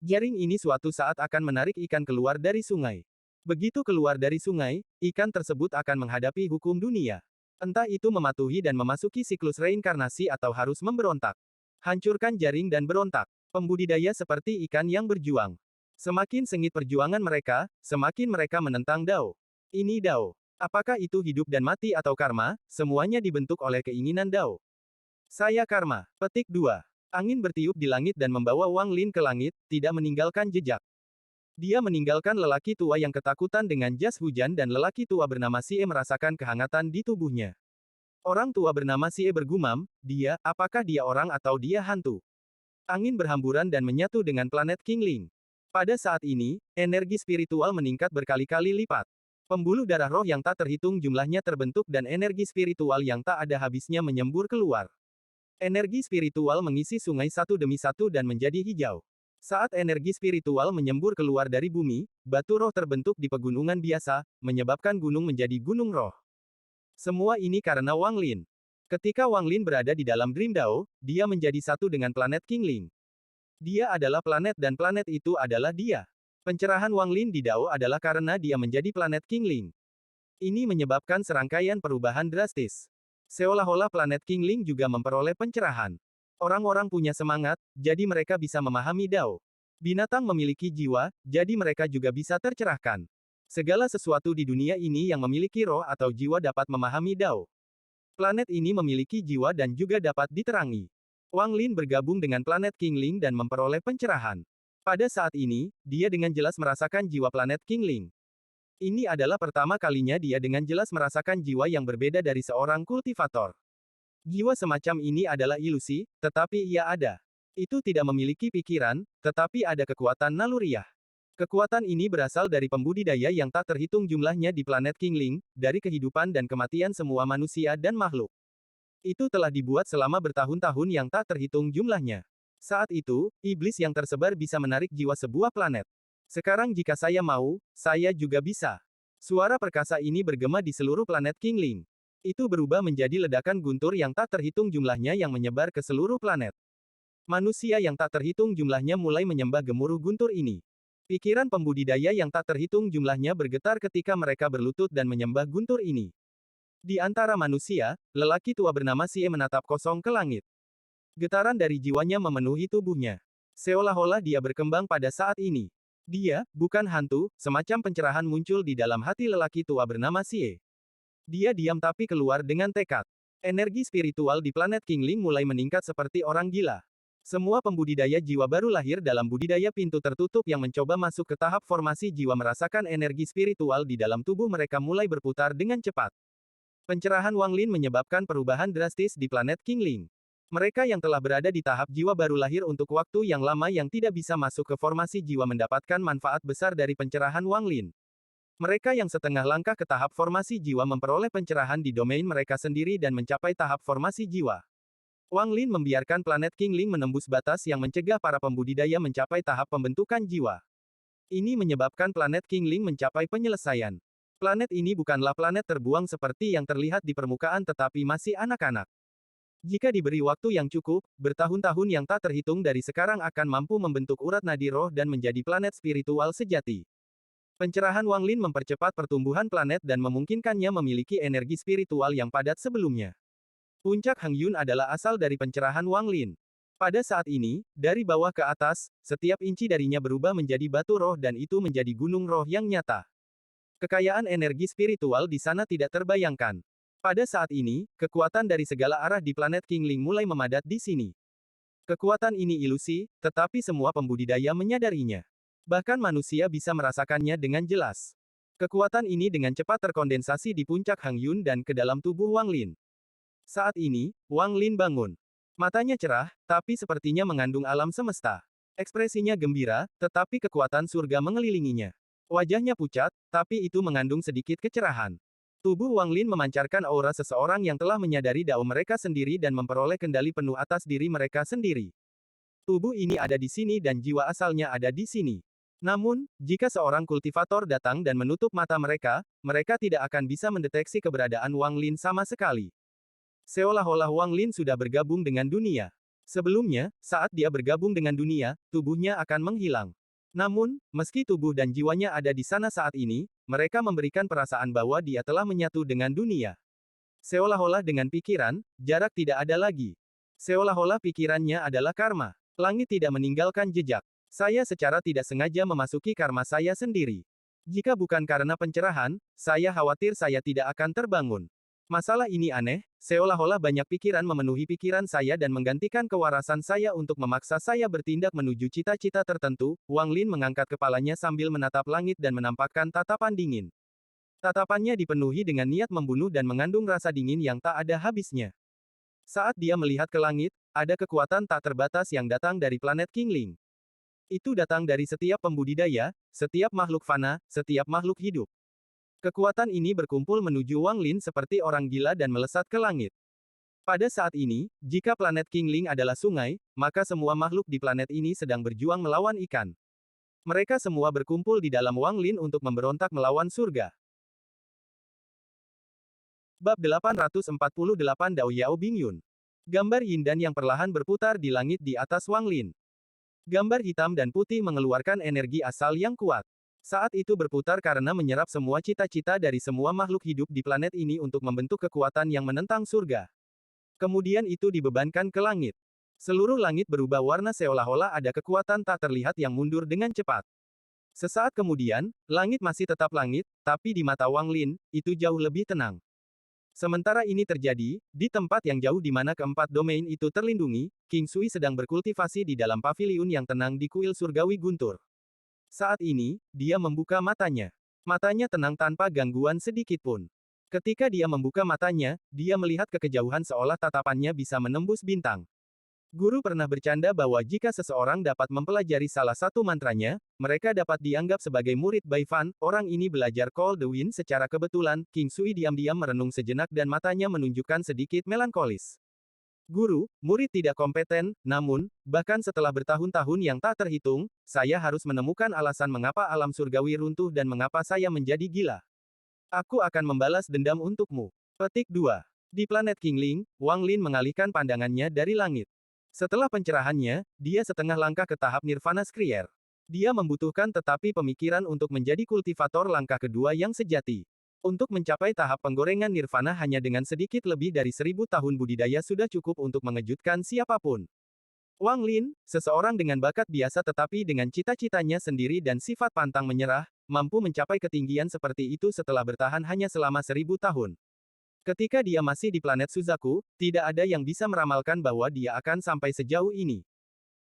Jaring ini suatu saat akan menarik ikan keluar dari sungai. Begitu keluar dari sungai, ikan tersebut akan menghadapi hukum dunia. Entah itu mematuhi dan memasuki siklus reinkarnasi atau harus memberontak. Hancurkan jaring dan berontak. Pembudidaya seperti ikan yang berjuang. Semakin sengit perjuangan mereka, semakin mereka menentang Dao. Ini Dao. Apakah itu hidup dan mati atau karma, semuanya dibentuk oleh keinginan Dao. Saya karma. Petik 2. Angin bertiup di langit dan membawa Wang Lin ke langit, tidak meninggalkan jejak. Dia meninggalkan lelaki tua yang ketakutan dengan jas hujan dan lelaki tua bernama Xie merasakan kehangatan di tubuhnya. Orang tua bernama Xie bergumam, apakah dia orang atau dia hantu? Angin berhamburan dan menyatu dengan planet Qingling. Pada saat ini, energi spiritual meningkat berkali-kali lipat. Pembuluh darah roh yang tak terhitung jumlahnya terbentuk dan energi spiritual yang tak ada habisnya menyembur keluar. Energi spiritual mengisi sungai satu demi satu dan menjadi hijau. Saat energi spiritual menyembur keluar dari bumi, batu roh terbentuk di pegunungan biasa, menyebabkan gunung menjadi gunung roh. Semua ini karena Wang Lin. Ketika Wang Lin berada di dalam Dream Dao, dia menjadi satu dengan planet Qingling. Dia adalah planet dan planet itu adalah dia. Pencerahan Wang Lin di Dao adalah karena dia menjadi planet Qingling. Ini menyebabkan serangkaian perubahan drastis. Seolah-olah planet Qingling juga memperoleh pencerahan. Orang-orang punya semangat, jadi mereka bisa memahami Dao. Binatang memiliki jiwa, jadi mereka juga bisa tercerahkan. Segala sesuatu di dunia ini yang memiliki roh atau jiwa dapat memahami Dao. Planet ini memiliki jiwa dan juga dapat diterangi. Wang Lin bergabung dengan planet Qingling dan memperoleh pencerahan. Pada saat ini, dia dengan jelas merasakan jiwa planet Qingling. Ini adalah pertama kalinya dia dengan jelas merasakan jiwa yang berbeda dari seorang kultivator. Jiwa semacam ini adalah ilusi, tetapi ia ada. Itu tidak memiliki pikiran, tetapi ada kekuatan naluriah. Kekuatan ini berasal dari pembudidaya yang tak terhitung jumlahnya di planet Qingling, dari kehidupan dan kematian semua manusia dan makhluk. Itu telah dibuat selama bertahun-tahun yang tak terhitung jumlahnya. Saat itu, iblis yang tersebar bisa menarik jiwa sebuah planet. Sekarang jika saya mau, saya juga bisa. Suara perkasa ini bergema di seluruh planet Qingling. Itu berubah menjadi ledakan guntur yang tak terhitung jumlahnya yang menyebar ke seluruh planet. Manusia yang tak terhitung jumlahnya mulai menyembah gemuruh guntur ini. Pikiran pembudidaya yang tak terhitung jumlahnya bergetar ketika mereka berlutut dan menyembah guntur ini. Di antara manusia, lelaki tua bernama Xie menatap kosong ke langit. Getaran dari jiwanya memenuhi tubuhnya. Seolah-olah dia berkembang pada saat ini. Dia, bukan hantu, semacam pencerahan muncul di dalam hati lelaki tua bernama Xie. Dia diam tapi keluar dengan tekad. Energi spiritual di planet Qingling mulai meningkat seperti orang gila. Semua pembudidaya jiwa baru lahir dalam budidaya pintu tertutup yang mencoba masuk ke tahap formasi jiwa merasakan energi spiritual di dalam tubuh mereka mulai berputar dengan cepat. Pencerahan Wang Lin menyebabkan perubahan drastis di planet Qingling. Mereka yang telah berada di tahap jiwa baru lahir untuk waktu yang lama yang tidak bisa masuk ke formasi jiwa mendapatkan manfaat besar dari pencerahan Wang Lin. Mereka yang setengah langkah ke tahap formasi jiwa memperoleh pencerahan di domain mereka sendiri dan mencapai tahap formasi jiwa. Wang Lin membiarkan planet Qingling menembus batas yang mencegah para pembudidaya mencapai tahap pembentukan jiwa. Ini menyebabkan planet Qingling mencapai penyelesaian. Planet ini bukanlah planet terbuang seperti yang terlihat di permukaan tetapi masih anak-anak. Jika diberi waktu yang cukup, bertahun-tahun yang tak terhitung dari sekarang akan mampu membentuk urat nadi roh dan menjadi planet spiritual sejati. Pencerahan Wang Lin mempercepat pertumbuhan planet dan memungkinkannya memiliki energi spiritual yang padat sebelumnya. Puncak Hang Yun adalah asal dari pencerahan Wang Lin. Pada saat ini, dari bawah ke atas, setiap inci darinya berubah menjadi batu roh dan itu menjadi gunung roh yang nyata. Kekayaan energi spiritual di sana tidak terbayangkan. Pada saat ini, kekuatan dari segala arah di planet Kingling mulai memadat di sini. Kekuatan ini ilusi, tetapi semua pembudidaya menyadarinya. Bahkan manusia bisa merasakannya dengan jelas. Kekuatan ini dengan cepat terkondensasi di puncak Hang Yun dan ke dalam tubuh Wang Lin. Saat ini, Wang Lin bangun. Matanya cerah, tapi sepertinya mengandung alam semesta. Ekspresinya gembira, tetapi kekuatan surga mengelilinginya. Wajahnya pucat, tapi itu mengandung sedikit kecerahan. Tubuh Wang Lin memancarkan aura seseorang yang telah menyadari dao mereka sendiri dan memperoleh kendali penuh atas diri mereka sendiri. Tubuh ini ada di sini dan jiwa asalnya ada di sini. Namun, jika seorang kultivator datang dan menutup mata mereka, mereka tidak akan bisa mendeteksi keberadaan Wang Lin sama sekali. Seolah-olah Wang Lin sudah bergabung dengan dunia. Sebelumnya, saat dia bergabung dengan dunia, tubuhnya akan menghilang. Namun, meski tubuh dan jiwanya ada di sana saat ini, mereka memberikan perasaan bahwa dia telah menyatu dengan dunia. Seolah-olah dengan pikiran, jarak tidak ada lagi. Seolah-olah pikirannya adalah karma. Langit tidak meninggalkan jejak. Saya secara tidak sengaja memasuki karma saya sendiri. Jika bukan karena pencerahan, saya khawatir saya tidak akan terbangun. Masalah ini aneh, seolah-olah banyak pikiran memenuhi pikiran saya dan menggantikan kewarasan saya untuk memaksa saya bertindak menuju cita-cita tertentu. Wang Lin mengangkat kepalanya sambil menatap langit dan menampakkan tatapan dingin. Tatapannya dipenuhi dengan niat membunuh dan mengandung rasa dingin yang tak ada habisnya. Saat dia melihat ke langit, ada kekuatan tak terbatas yang datang dari planet Kingling. Itu datang dari setiap pembudidaya, setiap makhluk fana, setiap makhluk hidup. Kekuatan ini berkumpul menuju Wang Lin seperti orang gila dan melesat ke langit. Pada saat ini, jika planet Kingling adalah sungai, maka semua makhluk di planet ini sedang berjuang melawan ikan. Mereka semua berkumpul di dalam Wang Lin untuk memberontak melawan surga. Bab 848 Dao Yao Bingyun. Gambar Yin Dan yang perlahan berputar di langit di atas Wang Lin. Gambar hitam dan putih mengeluarkan energi asal yang kuat. Saat itu berputar karena menyerap semua cita-cita dari semua makhluk hidup di planet ini untuk membentuk kekuatan yang menentang surga. Kemudian itu dibebankan ke langit. Seluruh langit berubah warna seolah-olah ada kekuatan tak terlihat yang mundur dengan cepat. Sesaat kemudian, langit masih tetap langit, tapi di mata Wang Lin, itu jauh lebih tenang. Sementara ini terjadi, di tempat yang jauh di mana keempat domain itu terlindungi, King Sui sedang berkultivasi di dalam paviliun yang tenang di kuil surgawi guntur. Saat ini, dia membuka matanya. Matanya tenang tanpa gangguan sedikit pun. Ketika dia membuka matanya, dia melihat ke kejauhan seolah tatapannya bisa menembus bintang. Guru pernah bercanda bahwa jika seseorang dapat mempelajari salah satu mantranya, mereka dapat dianggap sebagai murid Bai Fan. Orang ini belajar Call the Wind secara kebetulan. King Sui diam-diam merenung sejenak dan matanya menunjukkan sedikit melankolis. Guru, murid tidak kompeten, namun, bahkan setelah bertahun-tahun yang tak terhitung, saya harus menemukan alasan mengapa alam surgawi runtuh dan mengapa saya menjadi gila. Aku akan membalas dendam untukmu. Petik 2. Di planet Kingling, Wang Lin mengalihkan pandangannya dari langit. Setelah pencerahannya, dia setengah langkah ke tahap Nirvana Skrier. Dia membutuhkan tetapi pemikiran untuk menjadi kultivator langkah kedua yang sejati. Untuk mencapai tahap penggorengan Nirvana hanya dengan sedikit lebih dari 1000 tahun budidaya sudah cukup untuk mengejutkan siapapun. Wang Lin, seseorang dengan bakat biasa tetapi dengan cita-citanya sendiri dan sifat pantang menyerah, mampu mencapai ketinggian seperti itu setelah bertahan hanya selama 1000 tahun. Ketika dia masih di planet Suzaku, tidak ada yang bisa meramalkan bahwa dia akan sampai sejauh ini.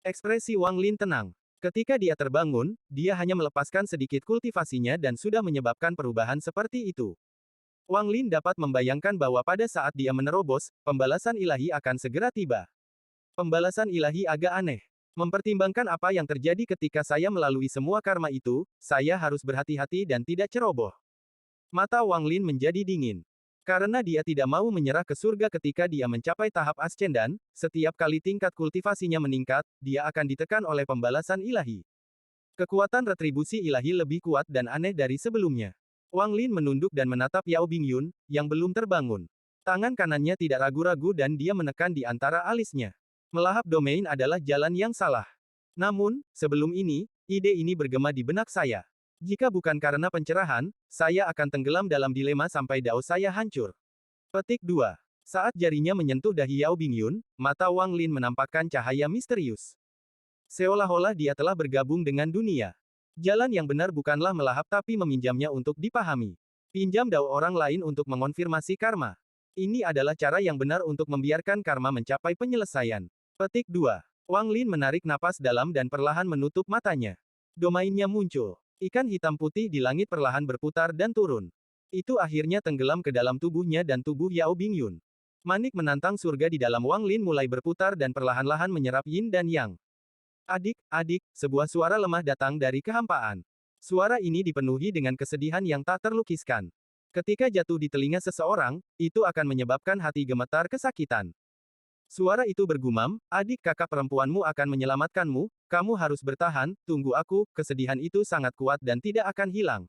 Ekspresi Wang Lin tenang. Ketika dia terbangun, dia hanya melepaskan sedikit kultivasinya dan sudah menyebabkan perubahan seperti itu. Wang Lin dapat membayangkan bahwa pada saat dia menerobos, pembalasan ilahi akan segera tiba. Pembalasan ilahi agak aneh. Mempertimbangkan apa yang terjadi ketika saya melalui semua karma itu, saya harus berhati-hati dan tidak ceroboh. Mata Wang Lin menjadi dingin. Karena dia tidak mau menyerah ke surga ketika dia mencapai tahap ascendan, setiap kali tingkat kultivasinya meningkat, dia akan ditekan oleh pembalasan ilahi. Kekuatan retribusi ilahi lebih kuat dan aneh dari sebelumnya. Wang Lin menunduk dan menatap Yao Bingyun, yang belum terbangun. Tangan kanannya tidak ragu-ragu dan dia menekan di antara alisnya. Melahap domain adalah jalan yang salah. Namun, sebelum ini, ide ini bergema di benak saya. Jika bukan karena pencerahan, saya akan tenggelam dalam dilema sampai dao saya hancur. Petik 2. Saat jarinya menyentuh dahi Yao Bingyun, mata Wang Lin menampakkan cahaya misterius. Seolah-olah dia telah bergabung dengan dunia. Jalan yang benar bukanlah melahap tapi meminjamnya untuk dipahami. Pinjam dao orang lain untuk mengonfirmasi karma. Ini adalah cara yang benar untuk membiarkan karma mencapai penyelesaian. Petik 2. Wang Lin menarik napas dalam dan perlahan menutup matanya. Domainnya muncul. Ikan hitam putih di langit perlahan berputar dan turun. Itu akhirnya tenggelam ke dalam tubuhnya dan tubuh Yao Bingyun. Manik menantang surga di dalam Wang Lin mulai berputar dan perlahan-lahan menyerap yin dan yang. Adik, sebuah suara lemah datang dari kehampaan. Suara ini dipenuhi dengan kesedihan yang tak terlukiskan. Ketika jatuh di telinga seseorang, itu akan menyebabkan hati gemetar kesakitan. Suara itu bergumam, adik kakak perempuanmu akan menyelamatkanmu, kamu harus bertahan, tunggu aku, kesedihan itu sangat kuat dan tidak akan hilang.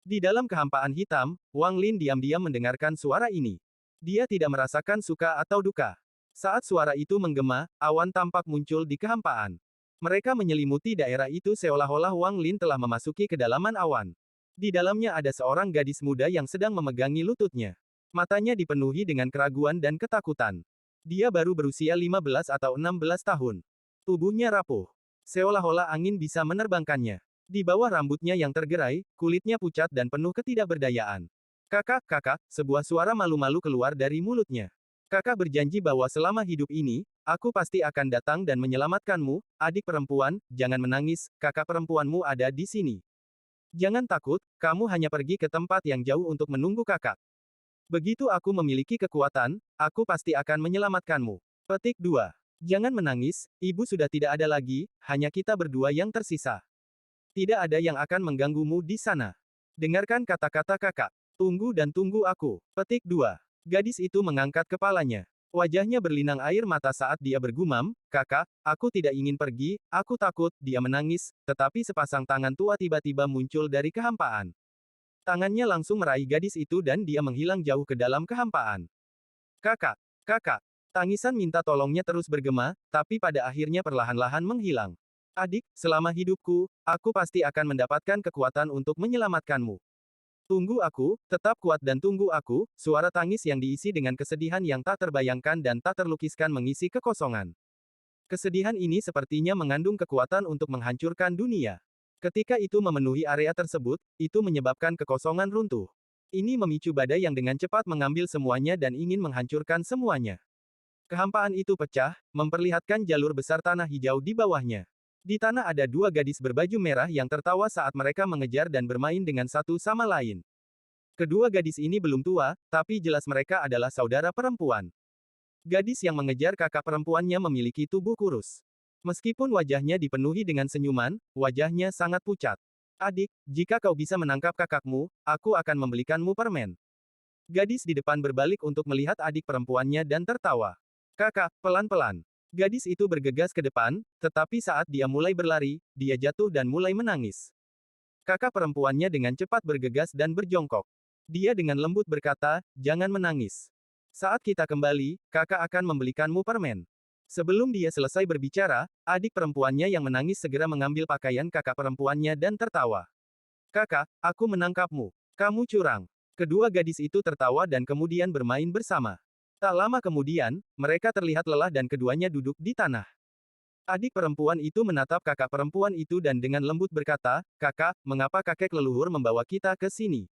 Di dalam kehampaan hitam, Wang Lin diam-diam mendengarkan suara ini. Dia tidak merasakan suka atau duka. Saat suara itu menggema, awan tampak muncul di kehampaan. Mereka menyelimuti daerah itu seolah-olah Wang Lin telah memasuki kedalaman awan. Di dalamnya ada seorang gadis muda yang sedang memegangi lututnya. Matanya dipenuhi dengan keraguan dan ketakutan. Dia baru berusia 15 atau 16 tahun. Tubuhnya rapuh. Seolah-olah angin bisa menerbangkannya. Di bawah rambutnya yang tergerai, kulitnya pucat dan penuh ketidakberdayaan. Kakak, sebuah suara malu-malu keluar dari mulutnya. Kakak berjanji bahwa selama hidup ini, aku pasti akan datang dan menyelamatkanmu, adik perempuan, jangan menangis, kakak perempuanmu ada di sini. Jangan takut, kamu hanya pergi ke tempat yang jauh untuk menunggu kakak. Begitu aku memiliki kekuatan, aku pasti akan menyelamatkanmu. Petik 2. Jangan menangis, ibu sudah tidak ada lagi, hanya kita berdua yang tersisa. Tidak ada yang akan mengganggumu di sana. Dengarkan kata-kata kakak. Tunggu dan tunggu aku. Petik 2. Gadis itu mengangkat kepalanya. Wajahnya berlinang air mata saat dia bergumam, kakak, aku tidak ingin pergi, aku takut, dia menangis, tetapi sepasang tangan tua tiba-tiba muncul dari kehampaan. Tangannya langsung meraih gadis itu dan dia menghilang jauh ke dalam kehampaan. Kakak, tangisan minta tolongnya terus bergema, tapi pada akhirnya perlahan-lahan menghilang. Adik, selama hidupku, aku pasti akan mendapatkan kekuatan untuk menyelamatkanmu. Tunggu aku, tetap kuat dan tunggu aku, suara tangis yang diisi dengan kesedihan yang tak terbayangkan dan tak terlukiskan mengisi kekosongan. Kesedihan ini sepertinya mengandung kekuatan untuk menghancurkan dunia. Ketika itu memenuhi area tersebut, itu menyebabkan kekosongan runtuh. Ini memicu badai yang dengan cepat mengambil semuanya dan ingin menghancurkan semuanya. Kehampaan itu pecah, memperlihatkan jalur besar tanah hijau di bawahnya. Di tanah ada dua gadis berbaju merah yang tertawa saat mereka mengejar dan bermain dengan satu sama lain. Kedua gadis ini belum tua, tapi jelas mereka adalah saudara perempuan. Gadis yang mengejar kakak perempuannya memiliki tubuh kurus. Meskipun wajahnya dipenuhi dengan senyuman, wajahnya sangat pucat. Adik, jika kau bisa menangkap kakakmu, aku akan membelikanmu permen. Gadis di depan berbalik untuk melihat adik perempuannya dan tertawa. Kakak, pelan-pelan. Gadis itu bergegas ke depan, tetapi saat dia mulai berlari, dia jatuh dan mulai menangis. Kakak perempuannya dengan cepat bergegas dan berjongkok. Dia dengan lembut berkata, jangan menangis. Saat kita kembali, kakak akan membelikanmu permen. Sebelum dia selesai berbicara, adik perempuannya yang menangis segera mengambil pakaian kakak perempuannya dan tertawa. Kakak, aku menangkapmu. Kamu curang. Kedua gadis itu tertawa dan kemudian bermain bersama. Tak lama kemudian, mereka terlihat lelah dan keduanya duduk di tanah. Adik perempuan itu menatap kakak perempuan itu dan dengan lembut berkata, kakak, mengapa kakek leluhur membawa kita ke sini?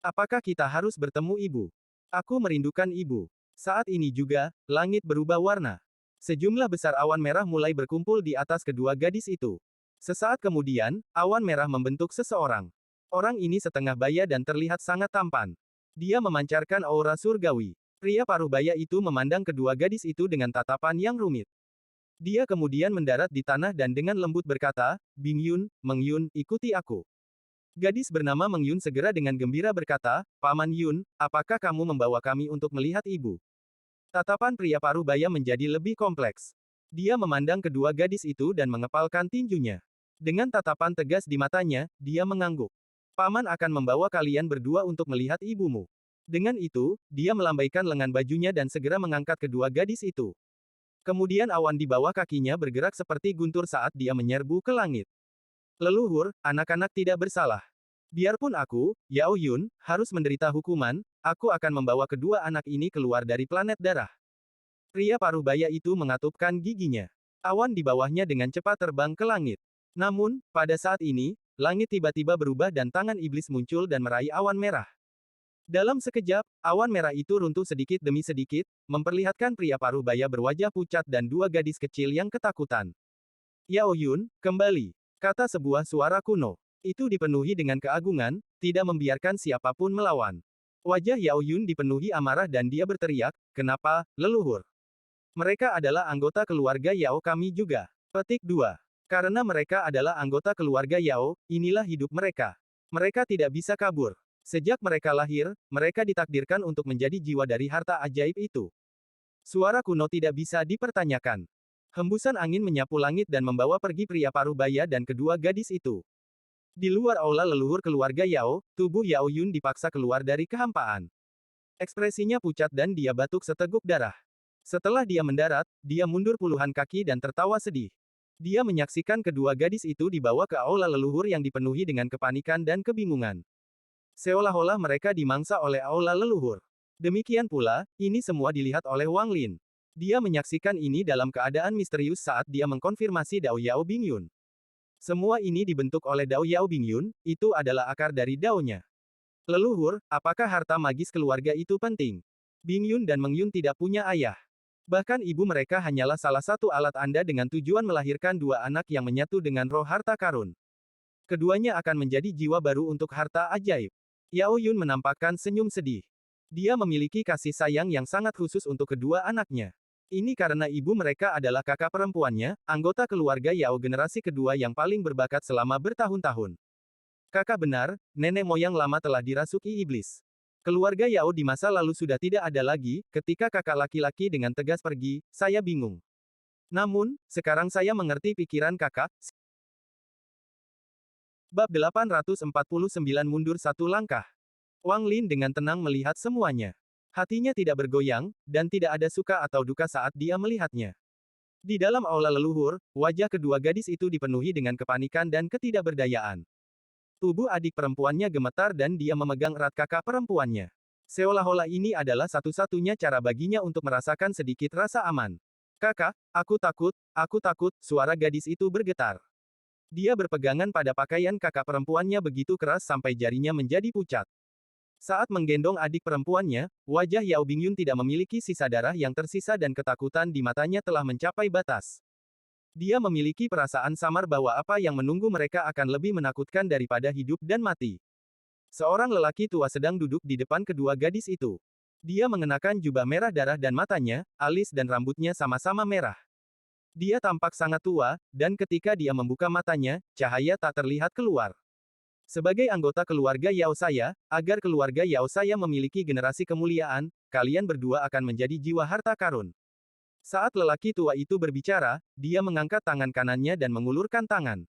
Apakah kita harus bertemu ibu? Aku merindukan ibu. Saat ini juga, langit berubah warna. Sejumlah besar awan merah mulai berkumpul di atas kedua gadis itu. Sesaat kemudian, awan merah membentuk seseorang. Orang ini setengah baya dan terlihat sangat tampan. Dia memancarkan aura surgawi. Pria paruh baya itu memandang kedua gadis itu dengan tatapan yang rumit. Dia kemudian mendarat di tanah dan dengan lembut berkata, Bingyun, Mengyun, ikuti aku. Gadis bernama Mengyun segera dengan gembira berkata, Paman Yun, apakah kamu membawa kami untuk melihat ibu? Tatapan pria paruh baya menjadi lebih kompleks. Dia memandang kedua gadis itu dan mengepalkan tinjunya. Dengan tatapan tegas di matanya, dia mengangguk. Paman akan membawa kalian berdua untuk melihat ibumu. Dengan itu, dia melambaikan lengan bajunya dan segera mengangkat kedua gadis itu. Kemudian awan di bawah kakinya bergerak seperti guntur saat dia menyerbu ke langit. Leluhur, anak-anak tidak bersalah. Biarpun aku, Yao Yun, harus menderita hukuman, aku akan membawa kedua anak ini keluar dari planet darah. Pria paruh baya itu mengatupkan giginya. Awan di bawahnya dengan cepat terbang ke langit. Namun, pada saat ini, langit tiba-tiba berubah dan tangan iblis muncul dan meraih awan merah. Dalam sekejap, awan merah itu runtuh sedikit demi sedikit, memperlihatkan pria paruh baya berwajah pucat dan dua gadis kecil yang ketakutan. Yao Yun, kembali, kata sebuah suara kuno. Itu dipenuhi dengan keagungan, tidak membiarkan siapapun melawan. Wajah Yao Yun dipenuhi amarah dan dia berteriak, "Kenapa, leluhur? Mereka adalah anggota keluarga Yao kami juga." Petik 2. Karena mereka adalah anggota keluarga Yao, inilah hidup mereka. Mereka tidak bisa kabur. Sejak mereka lahir, mereka ditakdirkan untuk menjadi jiwa dari harta ajaib itu. Suara kuno tidak bisa dipertanyakan. Hembusan angin menyapu langit dan membawa pergi pria paruh baya dan kedua gadis itu. Di luar aula leluhur keluarga Yao, tubuh Yao Yun dipaksa keluar dari kehampaan. Ekspresinya pucat dan dia batuk seteguk darah. Setelah dia mendarat, dia mundur puluhan kaki dan tertawa sedih. Dia menyaksikan kedua gadis itu dibawa ke aula leluhur yang dipenuhi dengan kepanikan dan kebingungan. Seolah-olah mereka dimangsa oleh aula leluhur. Demikian pula, ini semua dilihat oleh Wang Lin. Dia menyaksikan ini dalam keadaan misterius saat dia mengkonfirmasi Dao Yao Bingyun. Semua ini dibentuk oleh Dao Yao Bingyun, itu adalah akar dari Dao-nya. Leluhur, apakah harta magis keluarga itu penting? Bingyun dan Mengyun tidak punya ayah. Bahkan ibu mereka hanyalah salah satu alat Anda dengan tujuan melahirkan dua anak yang menyatu dengan roh harta karun. Keduanya akan menjadi jiwa baru untuk harta ajaib. Yao Yun menampakkan senyum sedih. Dia memiliki kasih sayang yang sangat khusus untuk kedua anaknya. Ini karena ibu mereka adalah kakak perempuannya, anggota keluarga Yao generasi kedua yang paling berbakat selama bertahun-tahun. Kakak benar, nenek moyang lama telah dirasuki iblis. Keluarga Yao di masa lalu sudah tidak ada lagi, ketika kakak laki-laki dengan tegas pergi, saya bingung. Namun, sekarang saya mengerti pikiran kakak. Bab 849 mundur satu langkah. Wang Lin dengan tenang melihat semuanya. Hatinya tidak bergoyang, dan tidak ada suka atau duka saat dia melihatnya. Di dalam aula leluhur, wajah kedua gadis itu dipenuhi dengan kepanikan dan ketidakberdayaan. Tubuh adik perempuannya gemetar dan dia memegang erat kakak perempuannya. Seolah-olah ini adalah satu-satunya cara baginya untuk merasakan sedikit rasa aman. Kakak, aku takut, suara gadis itu bergetar. Dia berpegangan pada pakaian kakak perempuannya begitu keras sampai jarinya menjadi pucat. Saat menggendong adik perempuannya, wajah Yao Bingyun tidak memiliki sisa darah yang tersisa dan ketakutan di matanya telah mencapai batas. Dia memiliki perasaan samar bahwa apa yang menunggu mereka akan lebih menakutkan daripada hidup dan mati. Seorang lelaki tua sedang duduk di depan kedua gadis itu. Dia mengenakan jubah merah darah dan matanya, alis dan rambutnya sama-sama merah. Dia tampak sangat tua, dan ketika dia membuka matanya, cahaya tak terlihat keluar. Sebagai anggota keluarga Yao saya, agar keluarga Yao saya memiliki generasi kemuliaan, kalian berdua akan menjadi jiwa harta karun. Saat lelaki tua itu berbicara, dia mengangkat tangan kanannya dan mengulurkan tangan.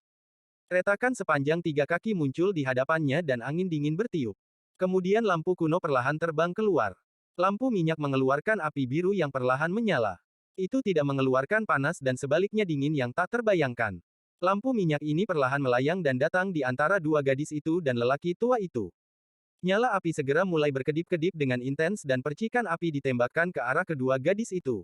Retakan sepanjang 3 kaki muncul di hadapannya dan angin dingin bertiup. Kemudian lampu kuno perlahan terbang keluar. Lampu minyak mengeluarkan api biru yang perlahan menyala. Itu tidak mengeluarkan panas dan sebaliknya dingin yang tak terbayangkan. Lampu minyak ini perlahan melayang dan datang di antara dua gadis itu dan lelaki tua itu. Nyala api segera mulai berkedip-kedip dengan intens dan percikan api ditembakkan ke arah kedua gadis itu.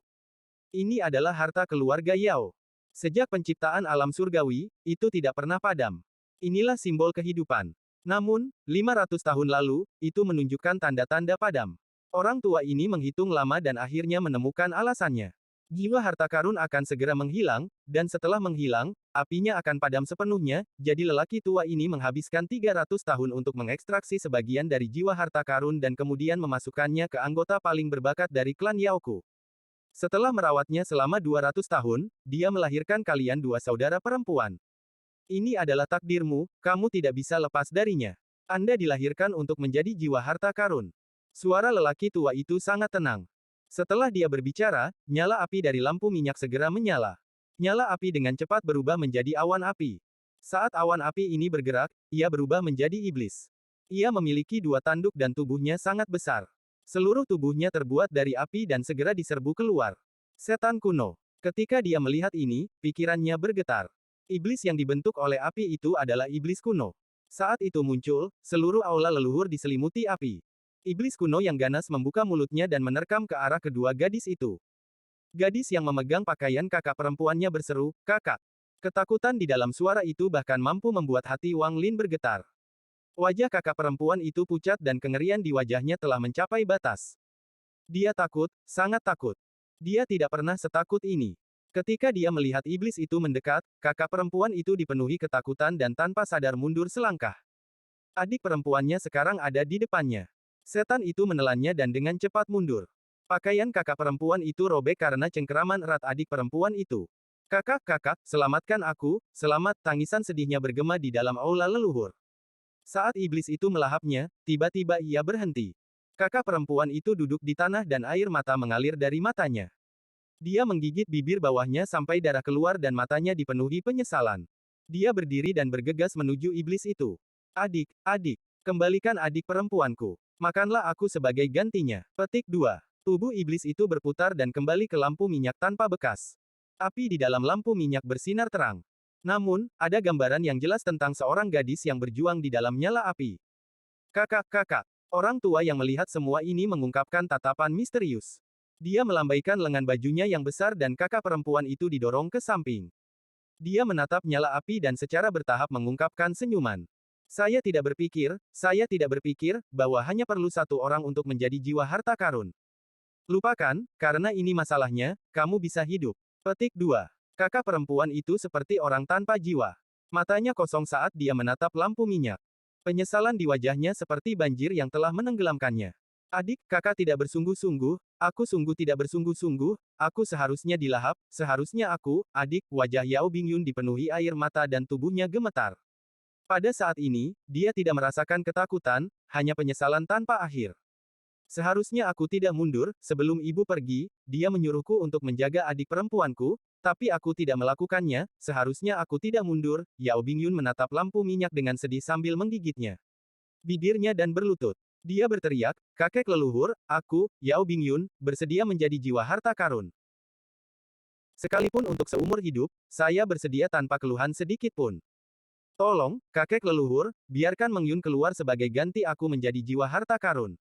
Ini adalah harta keluarga Yao. Sejak penciptaan alam surgawi, itu tidak pernah padam. Inilah simbol kehidupan. Namun, 500 tahun lalu, itu menunjukkan tanda-tanda padam. Orang tua ini menghitung lama dan akhirnya menemukan alasannya. Jiwa harta karun akan segera menghilang, dan setelah menghilang, apinya akan padam sepenuhnya, jadi lelaki tua ini menghabiskan 300 tahun untuk mengekstraksi sebagian dari jiwa harta karun dan kemudian memasukkannya ke anggota paling berbakat dari klan Yaoku. Setelah merawatnya selama 200 tahun, dia melahirkan kalian dua saudara perempuan. Ini adalah takdirmu, kamu tidak bisa lepas darinya. Anda dilahirkan untuk menjadi jiwa harta karun. Suara lelaki tua itu sangat tenang. Setelah dia berbicara, nyala api dari lampu minyak segera menyala. Nyala api dengan cepat berubah menjadi awan api. Saat awan api ini bergerak, ia berubah menjadi iblis. Ia memiliki dua tanduk dan tubuhnya sangat besar. Seluruh tubuhnya terbuat dari api dan segera diserbu keluar. Setan kuno. Ketika dia melihat ini, pikirannya bergetar. Iblis yang dibentuk oleh api itu adalah iblis kuno. Saat itu muncul, seluruh aula leluhur diselimuti api. Iblis kuno yang ganas membuka mulutnya dan menerkam ke arah kedua gadis itu. Gadis yang memegang pakaian kakak perempuannya berseru, "Kakak." Ketakutan di dalam suara itu bahkan mampu membuat hati Wang Lin bergetar. Wajah kakak perempuan itu pucat dan kengerian di wajahnya telah mencapai batas. Dia takut, sangat takut. Dia tidak pernah setakut ini. Ketika dia melihat iblis itu mendekat, kakak perempuan itu dipenuhi ketakutan dan tanpa sadar mundur selangkah. Adik perempuannya sekarang ada di depannya. Setan itu menelannya dan dengan cepat mundur. Pakaian kakak perempuan itu robek karena cengkeraman erat adik perempuan itu. "Kakak, kakak, selamatkan aku, selamat!" Tangisan sedihnya bergema di dalam aula leluhur. Saat iblis itu melahapnya, tiba-tiba ia berhenti. Kakak perempuan itu duduk di tanah dan air mata mengalir dari matanya. Dia menggigit bibir bawahnya sampai darah keluar dan matanya dipenuhi penyesalan. Dia berdiri dan bergegas menuju iblis itu. "Adik, adik, kembalikan adik perempuanku. Makanlah aku sebagai gantinya." Petik 2. Tubuh iblis itu berputar dan kembali ke lampu minyak tanpa bekas. Api di dalam lampu minyak bersinar terang. Namun, ada gambaran yang jelas tentang seorang gadis yang berjuang di dalam nyala api. "Kakak, kakak." Orang tua yang melihat semua ini mengungkapkan tatapan misterius. Dia melambaikan lengan bajunya yang besar dan kakak perempuan itu didorong ke samping. Dia menatap nyala api dan secara bertahap mengungkapkan senyuman. Saya tidak berpikir, bahwa hanya perlu satu orang untuk menjadi jiwa harta karun. Lupakan, karena ini masalahnya, kamu bisa hidup. Petik 2. Kakak perempuan itu seperti orang tanpa jiwa. Matanya kosong saat dia menatap lampu minyak. Penyesalan di wajahnya seperti banjir yang telah menenggelamkannya. "Adik, kakak tidak bersungguh-sungguh, aku sungguh tidak bersungguh-sungguh, aku seharusnya dilahap, seharusnya aku, adik." Wajah Yao Bingyun dipenuhi air mata dan tubuhnya gemetar. Pada saat ini, dia tidak merasakan ketakutan, hanya penyesalan tanpa akhir. "Seharusnya aku tidak mundur, sebelum ibu pergi, dia menyuruhku untuk menjaga adik perempuanku, tapi aku tidak melakukannya, seharusnya aku tidak mundur." Yao Bingyun menatap lampu minyak dengan sedih sambil menggigitnya bibirnya dan berlutut. Dia berteriak, "Kakek leluhur, aku, Yao Bingyun, bersedia menjadi jiwa harta karun. Sekalipun untuk seumur hidup, saya bersedia tanpa keluhan sedikit pun. Tolong, kakek leluhur, biarkan Meng Yun keluar sebagai ganti aku menjadi jiwa harta karun.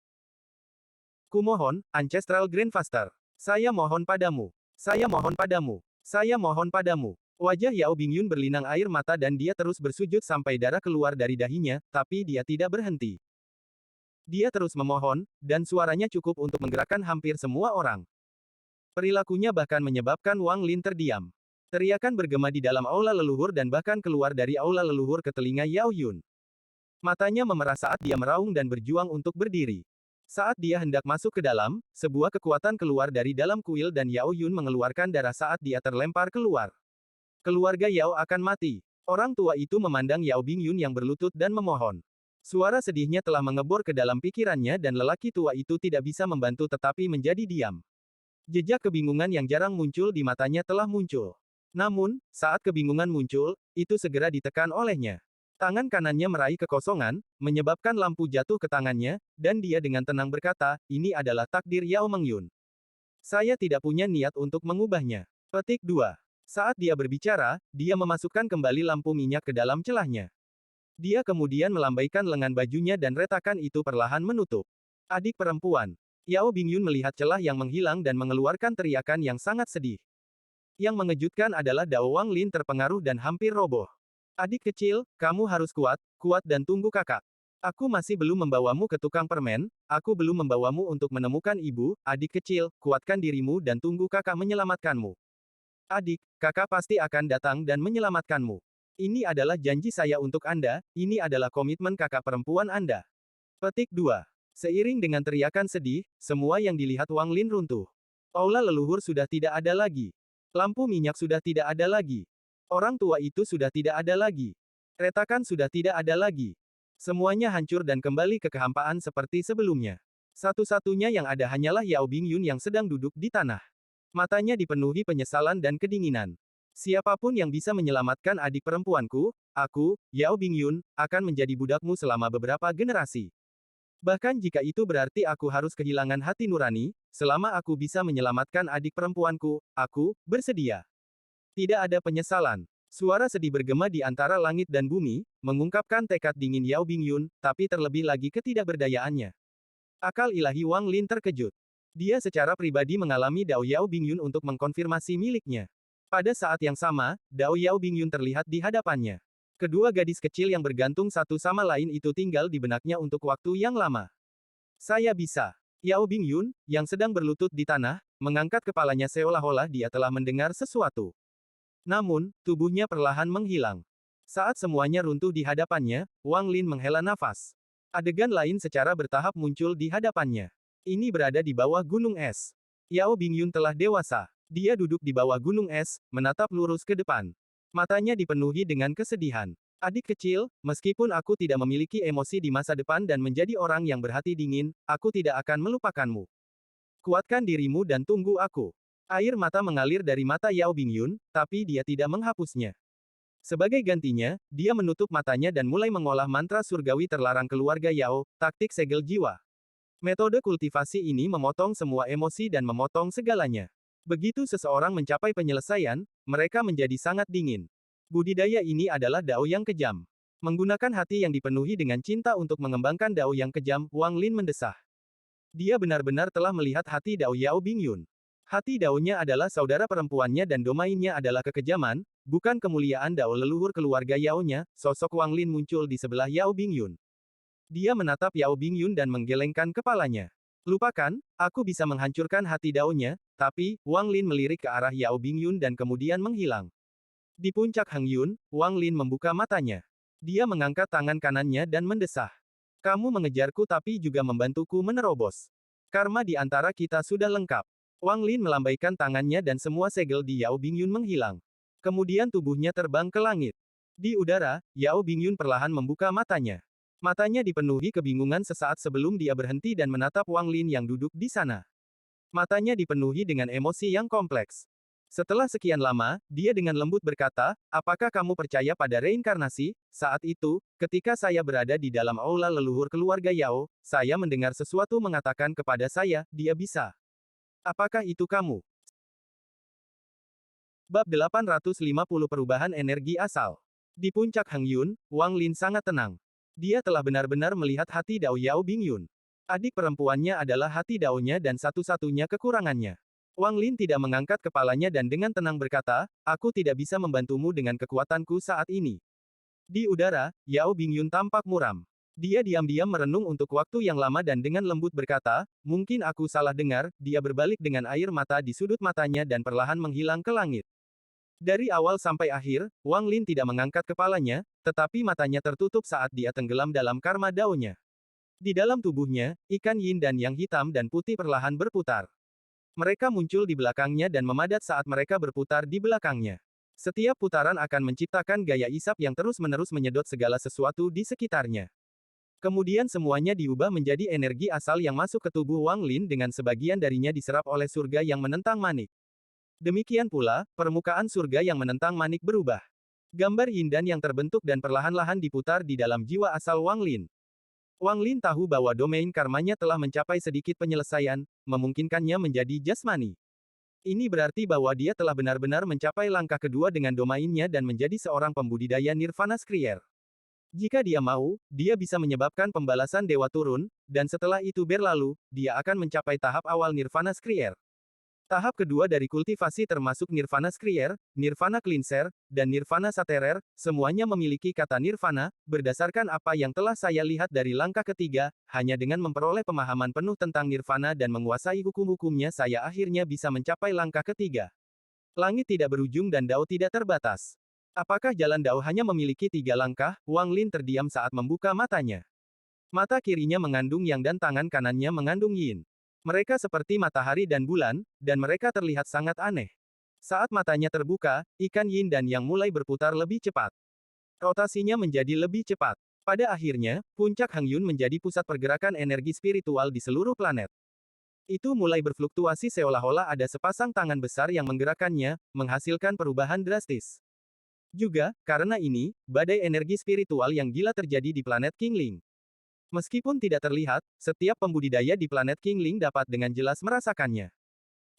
Kumohon, Ancestral Grandmaster. Saya mohon padamu. Saya mohon padamu. Saya mohon padamu." Wajah Yao Bingyun berlinang air mata dan dia terus bersujud sampai darah keluar dari dahinya, tapi dia tidak berhenti. Dia terus memohon, dan suaranya cukup untuk menggerakkan hampir semua orang. Perilakunya bahkan menyebabkan Wang Lin terdiam. Teriakan bergema di dalam aula leluhur dan bahkan keluar dari aula leluhur ke telinga Yao Yun. Matanya memerah saat dia meraung dan berjuang untuk berdiri. Saat dia hendak masuk ke dalam, sebuah kekuatan keluar dari dalam kuil dan Yao Yun mengeluarkan darah saat dia terlempar keluar. "Keluarga Yao akan mati." Orang tua itu memandang Yao Bingyun yang berlutut dan memohon. Suara sedihnya telah mengebor ke dalam pikirannya dan lelaki tua itu tidak bisa membantu tetapi menjadi diam. Jejak kebingungan yang jarang muncul di matanya telah muncul. Namun, saat kebingungan muncul, itu segera ditekan olehnya. Tangan kanannya meraih kekosongan, menyebabkan lampu jatuh ke tangannya, dan dia dengan tenang berkata, "Ini adalah takdir Yao Mengyun. Saya tidak punya niat untuk mengubahnya." Petik 2. Saat dia berbicara, dia memasukkan kembali lampu minyak ke dalam celahnya. Dia kemudian melambaikan lengan bajunya dan retakan itu perlahan menutup. "Adik perempuan." Yao Bingyun melihat celah yang menghilang dan mengeluarkan teriakan yang sangat sedih. Yang mengejutkan adalah Dao Wang Lin terpengaruh dan hampir roboh. "Adik kecil, kamu harus kuat, kuat dan tunggu kakak. Aku masih belum membawamu ke tukang permen, aku belum membawamu untuk menemukan ibu, adik kecil, kuatkan dirimu dan tunggu kakak menyelamatkanmu. Adik, kakak pasti akan datang dan menyelamatkanmu. Ini adalah janji saya untuk Anda, ini adalah komitmen kakak perempuan Anda." Petik 2. Seiring dengan teriakan sedih, semua yang dilihat Wang Lin runtuh. Aula leluhur sudah tidak ada lagi. Lampu minyak sudah tidak ada lagi. Orang tua itu sudah tidak ada lagi. Retakan sudah tidak ada lagi. Semuanya hancur dan kembali ke kehampaan seperti sebelumnya. Satu-satunya yang ada hanyalah Yao Bingyun yang sedang duduk di tanah. Matanya dipenuhi penyesalan dan kedinginan. "Siapapun yang bisa menyelamatkan adik perempuanku, aku, Yao Bingyun, akan menjadi budakmu selama beberapa generasi. Bahkan jika itu berarti aku harus kehilangan hati nurani, selama aku bisa menyelamatkan adik perempuanku, aku bersedia." Tidak ada penyesalan. Suara sedih bergema di antara langit dan bumi, mengungkapkan tekad dingin Yao Bingyun, tapi terlebih lagi ketidakberdayaannya. Akal ilahi Wang Lin terkejut. Dia secara pribadi mengalami Dao Yao Bingyun untuk mengkonfirmasi miliknya. Pada saat yang sama, Dao Yao Bingyun terlihat di hadapannya. Kedua gadis kecil yang bergantung satu sama lain itu tinggal di benaknya untuk waktu yang lama. Saya bisa. Yao Bingyun, yang sedang berlutut di tanah, mengangkat kepalanya seolah-olah dia telah mendengar sesuatu. Namun, tubuhnya perlahan menghilang. Saat semuanya runtuh di hadapannya, Wang Lin menghela nafas. Adegan lain secara bertahap muncul di hadapannya. Ini berada di bawah gunung es. Yao Bingyun telah dewasa. Dia duduk di bawah gunung es, menatap lurus ke depan. Matanya dipenuhi dengan kesedihan. Adik kecil, meskipun aku tidak memiliki emosi di masa depan dan menjadi orang yang berhati dingin, aku tidak akan melupakanmu. Kuatkan dirimu dan tunggu aku. Air mata mengalir dari mata Yao Bingyun, tapi dia tidak menghapusnya. Sebagai gantinya, dia menutup matanya dan mulai mengolah mantra surgawi terlarang keluarga Yao, taktik segel jiwa. Metode kultivasi ini memotong semua emosi dan memotong segalanya. Begitu seseorang mencapai penyelesaian, mereka menjadi sangat dingin. Budidaya ini adalah Dao yang kejam. Menggunakan hati yang dipenuhi dengan cinta untuk mengembangkan Dao yang kejam, Wang Lin mendesah. Dia benar-benar telah melihat hati Dao Yao Bingyun. Hati Daonya adalah saudara perempuannya dan domainnya adalah kekejaman, bukan kemuliaan Dao leluhur keluarga Yao-nya. Sosok Wang Lin muncul di sebelah Yao Bingyun. Dia menatap Yao Bingyun dan menggelengkan kepalanya. Lupakan, aku bisa menghancurkan hati Daonya, tapi, Wang Lin melirik ke arah Yao Bingyun dan kemudian menghilang. Di puncak Hang Yun, Wang Lin membuka matanya. Dia mengangkat tangan kanannya dan mendesah. Kamu mengejarku tapi juga membantuku menerobos. Karma di antara kita sudah lengkap. Wang Lin melambaikan tangannya dan semua segel di Yao Bingyun menghilang. Kemudian tubuhnya terbang ke langit. Di udara, Yao Bingyun perlahan membuka matanya. Matanya dipenuhi kebingungan sesaat sebelum dia berhenti dan menatap Wang Lin yang duduk di sana. Matanya dipenuhi dengan emosi yang kompleks. Setelah sekian lama, dia dengan lembut berkata, apakah kamu percaya pada reinkarnasi? Saat itu, ketika saya berada di dalam aula leluhur keluarga Yao, saya mendengar sesuatu mengatakan kepada saya, dia bisa. Apakah itu kamu? Bab 850 Perubahan Energi Asal. Di puncak Hang Yun, Wang Lin sangat tenang. Dia telah benar-benar melihat hati Dao Yao Bingyun. Adik perempuannya adalah hati Daonya dan satu-satunya kekurangannya. Wang Lin tidak mengangkat kepalanya dan dengan tenang berkata, aku tidak bisa membantumu dengan kekuatanku saat ini. Di udara, Yao Bingyun tampak muram. Dia diam-diam merenung untuk waktu yang lama dan dengan lembut berkata, mungkin aku salah dengar, dia berbalik dengan air mata di sudut matanya dan perlahan menghilang ke langit. Dari awal sampai akhir, Wang Lin tidak mengangkat kepalanya, tetapi matanya tertutup saat dia tenggelam dalam karma Daonya. Di dalam tubuhnya, ikan yin dan yang hitam dan putih perlahan berputar. Mereka muncul di belakangnya dan memadat saat mereka berputar di belakangnya. Setiap putaran akan menciptakan gaya isap yang terus-menerus menyedot segala sesuatu di sekitarnya. Kemudian semuanya diubah menjadi energi asal yang masuk ke tubuh Wang Lin dengan sebagian darinya diserap oleh surga yang menentang manik. Demikian pula, permukaan surga yang menentang manik berubah. Gambar yin dan yang terbentuk dan perlahan-lahan diputar di dalam jiwa asal Wang Lin. Wang Lin tahu bahwa domain karmanya telah mencapai sedikit penyelesaian, memungkinkannya menjadi jasmani. Ini berarti bahwa dia telah benar-benar mencapai langkah kedua dengan domainnya dan menjadi seorang pembudidaya nirvana skrier. Jika dia mau, dia bisa menyebabkan pembalasan dewa turun, dan setelah itu berlalu, dia akan mencapai tahap awal nirvana skrier. Tahap kedua dari kultivasi termasuk Nirvana Skrier, Nirvana Cleanser, dan Nirvana Saterer, semuanya memiliki kata Nirvana, berdasarkan apa yang telah saya lihat dari langkah ketiga, hanya dengan memperoleh pemahaman penuh tentang Nirvana dan menguasai hukum-hukumnya saya akhirnya bisa mencapai langkah ketiga. Langit tidak berujung dan Dao tidak terbatas. Apakah jalan Dao hanya memiliki 3 langkah? Wang Lin terdiam saat membuka matanya. Mata kirinya mengandung Yang dan tangan kanannya mengandung Yin. Mereka seperti matahari dan bulan, dan mereka terlihat sangat aneh. Saat matanya terbuka, ikan yin dan yang mulai berputar lebih cepat. Rotasinya menjadi lebih cepat. Pada akhirnya, puncak Hang Yun menjadi pusat pergerakan energi spiritual di seluruh planet. Itu mulai berfluktuasi seolah-olah ada sepasang tangan besar yang menggerakkannya, menghasilkan perubahan drastis. Juga, karena ini, badai energi spiritual yang gila terjadi di planet Qingling. Meskipun tidak terlihat, setiap pembudidaya di planet Qingling dapat dengan jelas merasakannya.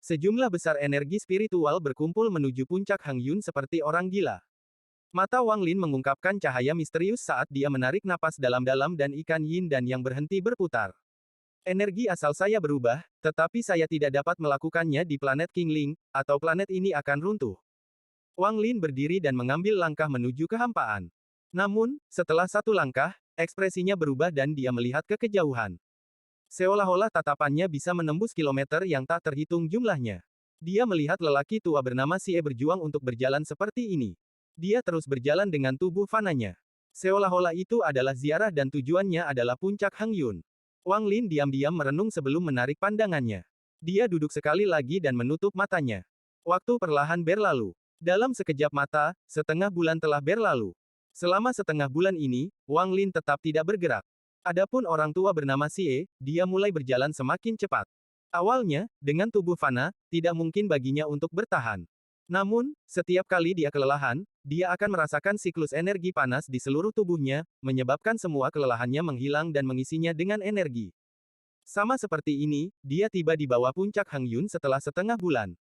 Sejumlah besar energi spiritual berkumpul menuju puncak Hang Yun seperti orang gila. Mata Wang Lin mengungkapkan cahaya misterius saat dia menarik napas dalam-dalam dan ikan yin dan yang berhenti berputar. Energi asal saya berubah, tetapi saya tidak dapat melakukannya di planet Kingling, atau planet ini akan runtuh. Wang Lin berdiri dan mengambil langkah menuju kehampaan. Namun, setelah satu langkah, ekspresinya berubah dan dia melihat ke kejauhan. Seolah-olah tatapannya bisa menembus kilometer yang tak terhitung jumlahnya. Dia melihat lelaki tua bernama Xie berjuang untuk berjalan seperti ini. Dia terus berjalan dengan tubuh fananya. Seolah-olah itu adalah ziarah dan tujuannya adalah puncak Hang Yun. Wang Lin diam-diam merenung sebelum menarik pandangannya. Dia duduk sekali lagi dan menutup matanya. Waktu perlahan berlalu. Dalam sekejap mata, setengah bulan telah berlalu. Selama setengah bulan ini, Wang Lin tetap tidak bergerak. Adapun orang tua bernama Xie, dia mulai berjalan semakin cepat. Awalnya, dengan tubuh fana, tidak mungkin baginya untuk bertahan. Namun, setiap kali dia kelelahan, dia akan merasakan siklus energi panas di seluruh tubuhnya, menyebabkan semua kelelahannya menghilang dan mengisinya dengan energi. Sama seperti ini, dia tiba di bawah puncak Hang Yun setelah setengah bulan.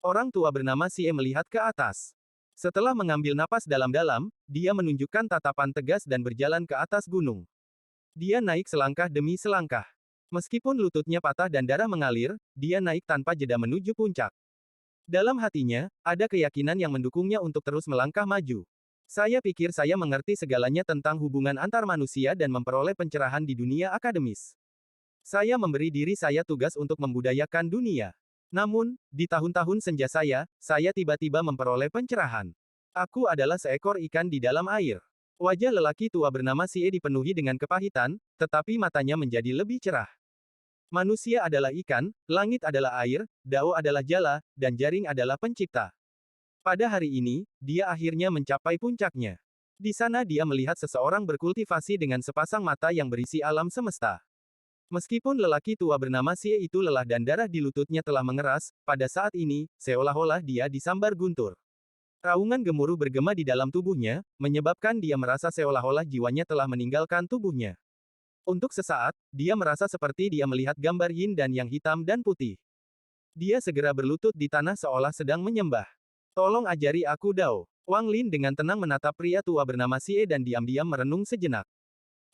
Orang tua bernama Xie melihat ke atas. Setelah mengambil napas dalam-dalam, dia menunjukkan tatapan tegas dan berjalan ke atas gunung. Dia naik selangkah demi selangkah. Meskipun lututnya patah dan darah mengalir, dia naik tanpa jeda menuju puncak. Dalam hatinya, ada keyakinan yang mendukungnya untuk terus melangkah maju. Saya pikir saya mengerti segalanya tentang hubungan antar manusia dan memperoleh pencerahan di dunia akademis. Saya memberi diri saya tugas untuk membudayakan dunia. Namun, di tahun-tahun senja saya tiba-tiba memperoleh pencerahan. Aku adalah seekor ikan di dalam air. Wajah lelaki tua bernama Xie dipenuhi dengan kepahitan, tetapi matanya menjadi lebih cerah. Manusia adalah ikan, langit adalah air, Dao adalah jala, dan jaring adalah pencipta. Pada hari ini, dia akhirnya mencapai puncaknya. Di sana dia melihat seseorang berkultivasi dengan sepasang mata yang berisi alam semesta. Meskipun lelaki tua bernama Xie itu lelah dan darah di lututnya telah mengeras, pada saat ini, seolah-olah dia disambar guntur. Raungan gemuruh bergema di dalam tubuhnya, menyebabkan dia merasa seolah-olah jiwanya telah meninggalkan tubuhnya. Untuk sesaat, dia merasa seperti dia melihat gambar yin dan yang hitam dan putih. Dia segera berlutut di tanah seolah sedang menyembah. Tolong ajari aku Dao. Wang Lin dengan tenang menatap pria tua bernama Xie dan diam-diam merenung sejenak.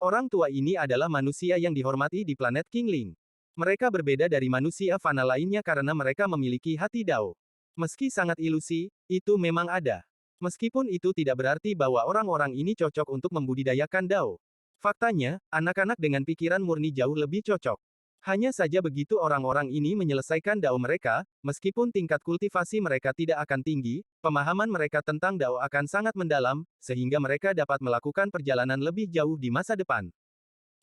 Orang tua ini adalah manusia yang dihormati di planet Kingling. Mereka berbeda dari manusia fana lainnya karena mereka memiliki hati Dao. Meski sangat ilusi, itu memang ada. Meskipun itu tidak berarti bahwa orang-orang ini cocok untuk membudidayakan Dao. Faktanya, anak-anak dengan pikiran murni jauh lebih cocok. Hanya saja begitu orang-orang ini menyelesaikan Dao mereka, meskipun tingkat kultivasi mereka tidak akan tinggi, pemahaman mereka tentang Dao akan sangat mendalam, sehingga mereka dapat melakukan perjalanan lebih jauh di masa depan.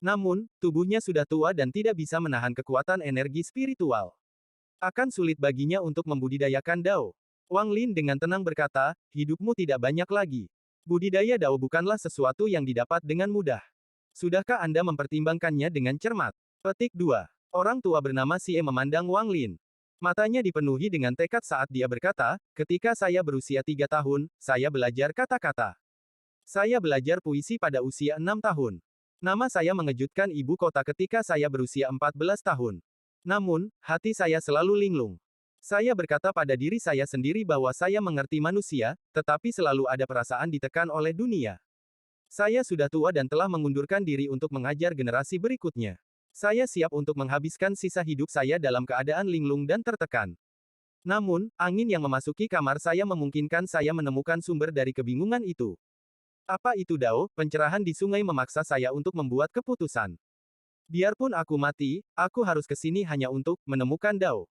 Namun, tubuhnya sudah tua dan tidak bisa menahan kekuatan energi spiritual. Akan sulit baginya untuk membudidayakan Dao. Wang Lin dengan tenang berkata, hidupmu tidak banyak lagi. Budidaya Dao bukanlah sesuatu yang didapat dengan mudah. Sudahkah Anda mempertimbangkannya dengan cermat? Petik 2. Orang tua bernama Xie memandang Wang Lin. Matanya dipenuhi dengan tekad saat dia berkata, ketika saya berusia 3 tahun, saya belajar kata-kata. Saya belajar puisi pada usia 6 tahun. Nama saya mengejutkan ibu kota ketika saya berusia 14 tahun. Namun, hati saya selalu linglung. Saya berkata pada diri saya sendiri bahwa saya mengerti manusia, tetapi selalu ada perasaan ditekan oleh dunia. Saya sudah tua dan telah mengundurkan diri untuk mengajar generasi berikutnya. Saya siap untuk menghabiskan sisa hidup saya dalam keadaan linglung dan tertekan. Namun, angin yang memasuki kamar saya memungkinkan saya menemukan sumber dari kebingungan itu. Apa itu Dao? Pencerahan di sungai memaksa saya untuk membuat keputusan. Biarpun aku mati, aku harus ke sini hanya untuk menemukan Dao.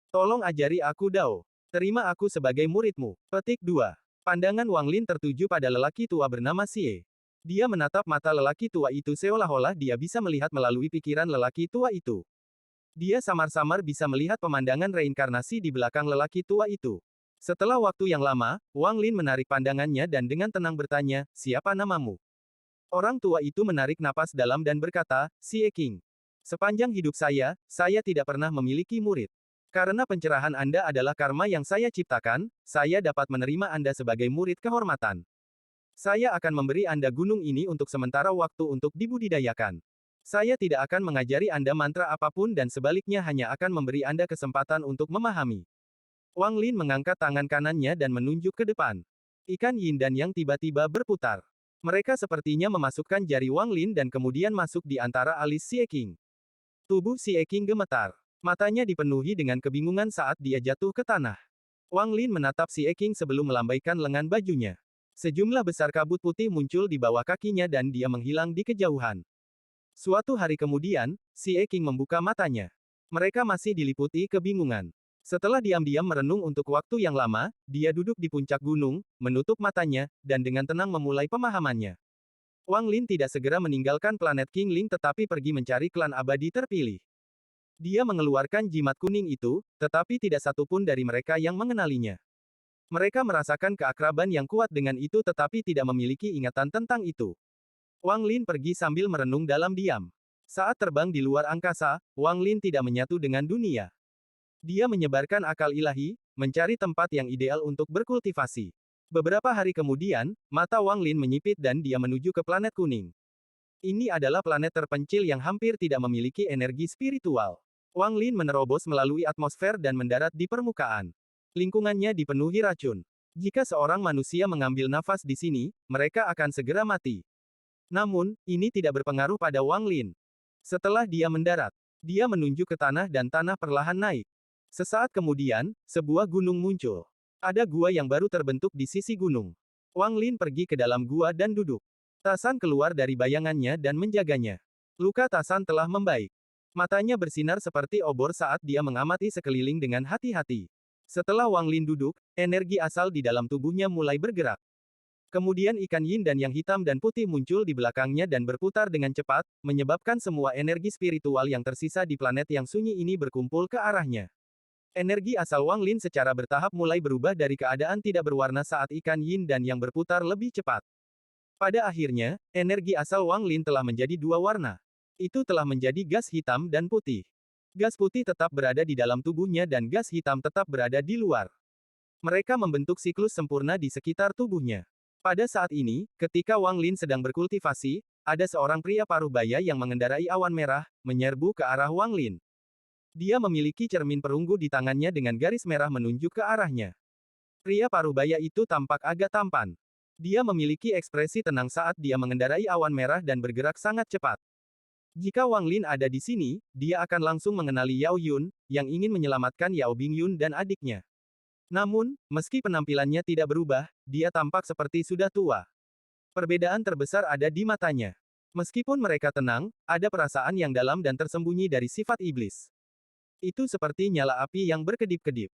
Tolong ajari aku Dao. Terima aku sebagai muridmu. Petik 2. Pandangan Wang Lin tertuju pada lelaki tua bernama Xie. Dia menatap mata lelaki tua itu seolah-olah dia bisa melihat melalui pikiran lelaki tua itu. Dia samar-samar bisa melihat pemandangan reinkarnasi di belakang lelaki tua itu. Setelah waktu yang lama, Wang Lin menarik pandangannya dan dengan tenang bertanya, siapa namamu? Orang tua itu menarik napas dalam dan berkata, Xie King. Sepanjang hidup saya tidak pernah memiliki murid. Karena pencerahan Anda adalah karma yang saya ciptakan, saya dapat menerima Anda sebagai murid kehormatan. Saya akan memberi Anda gunung ini untuk sementara waktu untuk dibudidayakan. Saya tidak akan mengajari Anda mantra apapun dan sebaliknya hanya akan memberi Anda kesempatan untuk memahami. Wang Lin mengangkat tangan kanannya dan menunjuk ke depan. Ikan yin dan yang tiba-tiba berputar. Mereka sepertinya memasukkan jari Wang Lin dan kemudian masuk di antara alis Xie King. Tubuh Si Eking gemetar. Matanya dipenuhi dengan kebingungan saat dia jatuh ke tanah. Wang Lin menatap Si Eking sebelum melambaikan lengan bajunya. Sejumlah besar kabut putih muncul di bawah kakinya dan dia menghilang di kejauhan. Suatu hari kemudian, Si Eking membuka matanya. Mereka masih diliputi kebingungan. Setelah diam-diam merenung untuk waktu yang lama, dia duduk di puncak gunung, menutup matanya, dan dengan tenang memulai pemahamannya. Wang Lin tidak segera meninggalkan planet Qingling tetapi pergi mencari klan abadi terpilih. Dia mengeluarkan jimat kuning itu, tetapi tidak satupun dari mereka yang mengenalinya. Mereka merasakan keakraban yang kuat dengan itu tetapi tidak memiliki ingatan tentang itu. Wang Lin pergi sambil merenung dalam diam. Saat terbang di luar angkasa, Wang Lin tidak menyatu dengan dunia. Dia menyebarkan akal ilahi, mencari tempat yang ideal untuk berkultivasi. Beberapa hari kemudian, mata Wang Lin menyipit dan dia menuju ke planet kuning. Ini adalah planet terpencil yang hampir tidak memiliki energi spiritual. Wang Lin menerobos melalui atmosfer dan mendarat di permukaan. Lingkungannya dipenuhi racun. Jika seorang manusia mengambil nafas di sini, mereka akan segera mati. Namun, ini tidak berpengaruh pada Wang Lin. Setelah dia mendarat, dia menunjuk ke tanah dan tanah perlahan naik. Sesaat kemudian, sebuah gunung muncul. Ada gua yang baru terbentuk di sisi gunung. Wang Lin pergi ke dalam gua dan duduk. Tasan keluar dari bayangannya dan menjaganya. Luka Tasan telah membaik. Matanya bersinar seperti obor saat dia mengamati sekeliling dengan hati-hati. Setelah Wang Lin duduk, energi asal di dalam tubuhnya mulai bergerak. Kemudian ikan yin dan yang hitam dan putih muncul di belakangnya dan berputar dengan cepat, menyebabkan semua energi spiritual yang tersisa di planet yang sunyi ini berkumpul ke arahnya. Energi asal Wang Lin secara bertahap mulai berubah dari keadaan tidak berwarna saat ikan yin dan yang berputar lebih cepat. Pada akhirnya, energi asal Wang Lin telah menjadi dua warna. Itu telah menjadi gas hitam dan putih. Gas putih tetap berada di dalam tubuhnya dan gas hitam tetap berada di luar. Mereka membentuk siklus sempurna di sekitar tubuhnya. Pada saat ini, ketika Wang Lin sedang berkultivasi, ada seorang pria paruh-baya yang mengendarai awan merah, menyerbu ke arah Wang Lin. Dia memiliki cermin perunggu di tangannya dengan garis merah menunjuk ke arahnya. Pria paruh-baya itu tampak agak tampan. Dia memiliki ekspresi tenang saat dia mengendarai awan merah dan bergerak sangat cepat. Jika Wang Lin ada di sini, dia akan langsung mengenali Yao Yun, yang ingin menyelamatkan Yao Bingyun dan adiknya. Namun, meski penampilannya tidak berubah, dia tampak seperti sudah tua. Perbedaan terbesar ada di matanya. Meskipun mereka tenang, ada perasaan yang dalam dan tersembunyi dari sifat iblis. Itu seperti nyala api yang berkedip-kedip.